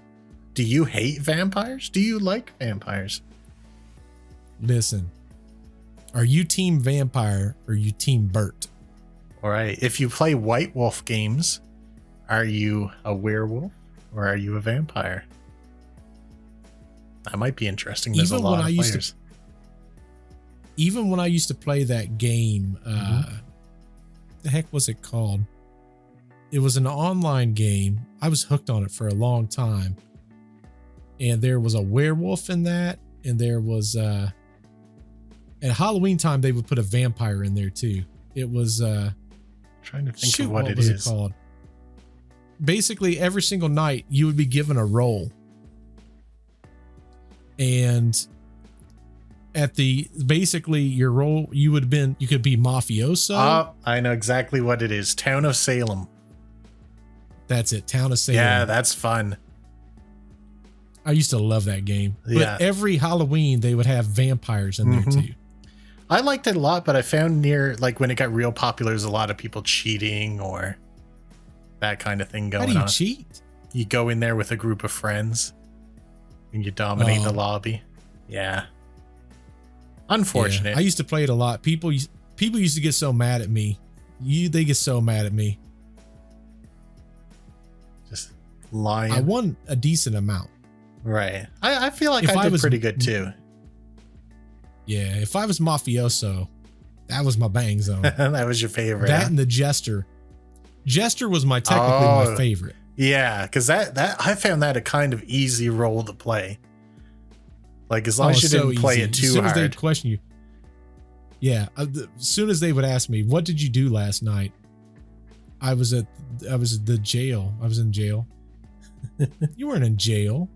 Do you hate vampires? Do you like vampires? Listen, are you team vampire or are you team Bert? All right. If you play White Wolf games, are you a werewolf or are you a vampire? That might be interesting. There's Even a lot when of I used players. Even when I used to play that game, the heck was it called? It was an online game. I was hooked on it for a long time. And there was a werewolf in that. And there was, at Halloween time, they would put a vampire in there too. It was, Trying to think shoot, of what it was is. it called? Basically, every single night you would be given a role. And basically your role, you could be mafioso. Oh, I know exactly what it is. Town of Salem. That's it. Town of Salem. Yeah, that's fun. I used to love that game. Yeah. But every Halloween they would have vampires in there too. I liked it a lot, but I found when it got real popular, there's a lot of people cheating or that kind of thing going How do you on. cheat? You go in there with a group of friends and you dominate the lobby. Yeah. Unfortunate. Yeah, I used to play it a lot. People used to get so mad at me. They get so mad at me. Just lying. I won a decent amount. Right. I feel like If I I did was- pretty good too. Yeah, if I was mafioso, that was my bang zone. That was your favorite. That Huh? and the jester. Jester was technically my favorite. Yeah, because that I found that a kind of easy role to play. Like as long as you didn't play it too as soon as hard. they'd question you. Yeah, as soon as they would ask me, "What did you do last night?" I was at the jail. I was in jail. You weren't in jail.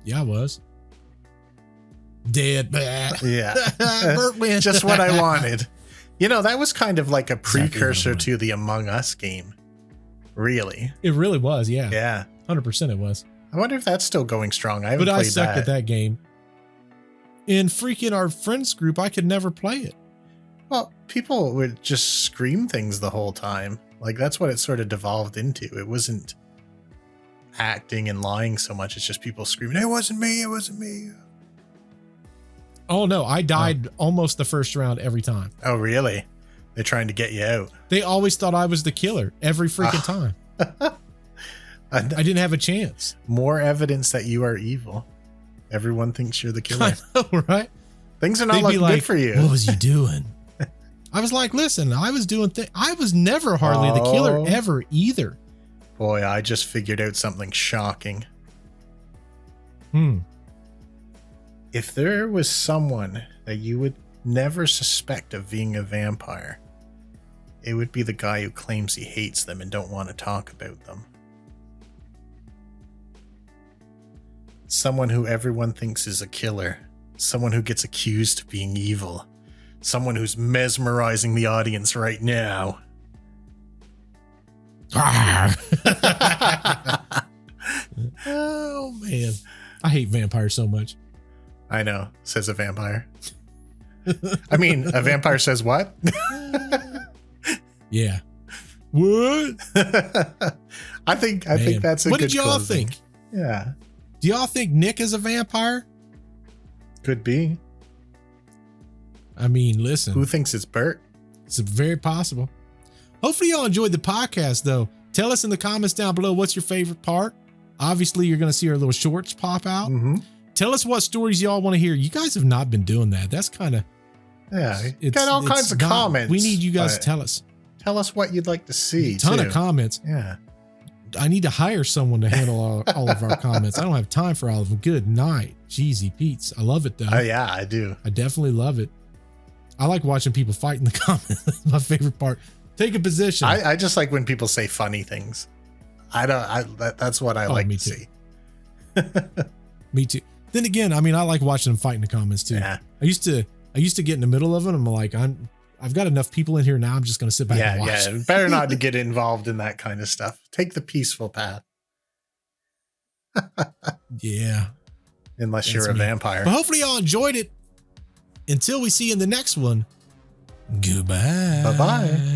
Yeah, I was. Dead. Yeah. Bert wins. Just what I wanted. You know, that was kind of like a Exactly what I precursor wanted. to the Among Us game. Really? It really was. Yeah, Yeah. 100% it was. I wonder if that's still going strong. I haven't But I played sucked at that game. In freaking our friends group, I could never play it. Well, people would just scream things the whole time. Like that's what it sort of devolved into. It wasn't acting and lying so much. It's just people screaming, "It wasn't me. It wasn't me." Oh no, I died almost the first round every time. Oh, really? They're trying to get you out. They always thought I was the killer every freaking time. I didn't have a chance. More evidence that you are evil. Everyone thinks you're the killer. I know, right? Things are not looking good for you. What was you doing? I was like, listen, I was doing I was never hardly the killer ever either. Boy, I just figured out something shocking. If there was someone that you would never suspect of being a vampire, it would be the guy who claims he hates them and don't want to talk about them. Someone who everyone thinks is a killer. Someone who gets accused of being evil. Someone who's mesmerizing the audience right now. Oh, man. I hate vampires so much. I know, says a vampire. I mean, a vampire says what? Yeah. What? I think that's a good What did y'all closing. think? Yeah. Do y'all think Nick is a vampire? Could be. I mean, listen. Who thinks it's Bert? It's very possible. Hopefully y'all enjoyed the podcast, though. Tell us in the comments down below what's your favorite part. Obviously, you're going to see our little shorts pop out. Mm-hmm. Tell us what stories y'all want to hear. You guys have not been doing that. That's kind of... Yeah, got all kinds of comments. We need you guys to tell us. Tell us what you'd like to see, A ton of comments. Yeah. I need to hire someone to handle all of our comments. I don't have time for all of them. Good night. Jeezy Pete's. I love it, though. Oh, yeah, I do. I definitely love it. I like watching people fight in the comments. That's my favorite part. Take a position. I just like when people say funny things. That's what I like me to too. see. Me too. Then again, I mean, I like watching them fight in the comments too. Yeah. I used to get in the middle of it. I'm like, I've got enough people in here now. I'm just going to sit back and watch. Yeah. Better not to get involved in that kind of stuff. Take the peaceful path. Yeah. Unless you're a vampire. But hopefully y'all enjoyed it. Until we see you in the next one. Goodbye. Bye-bye.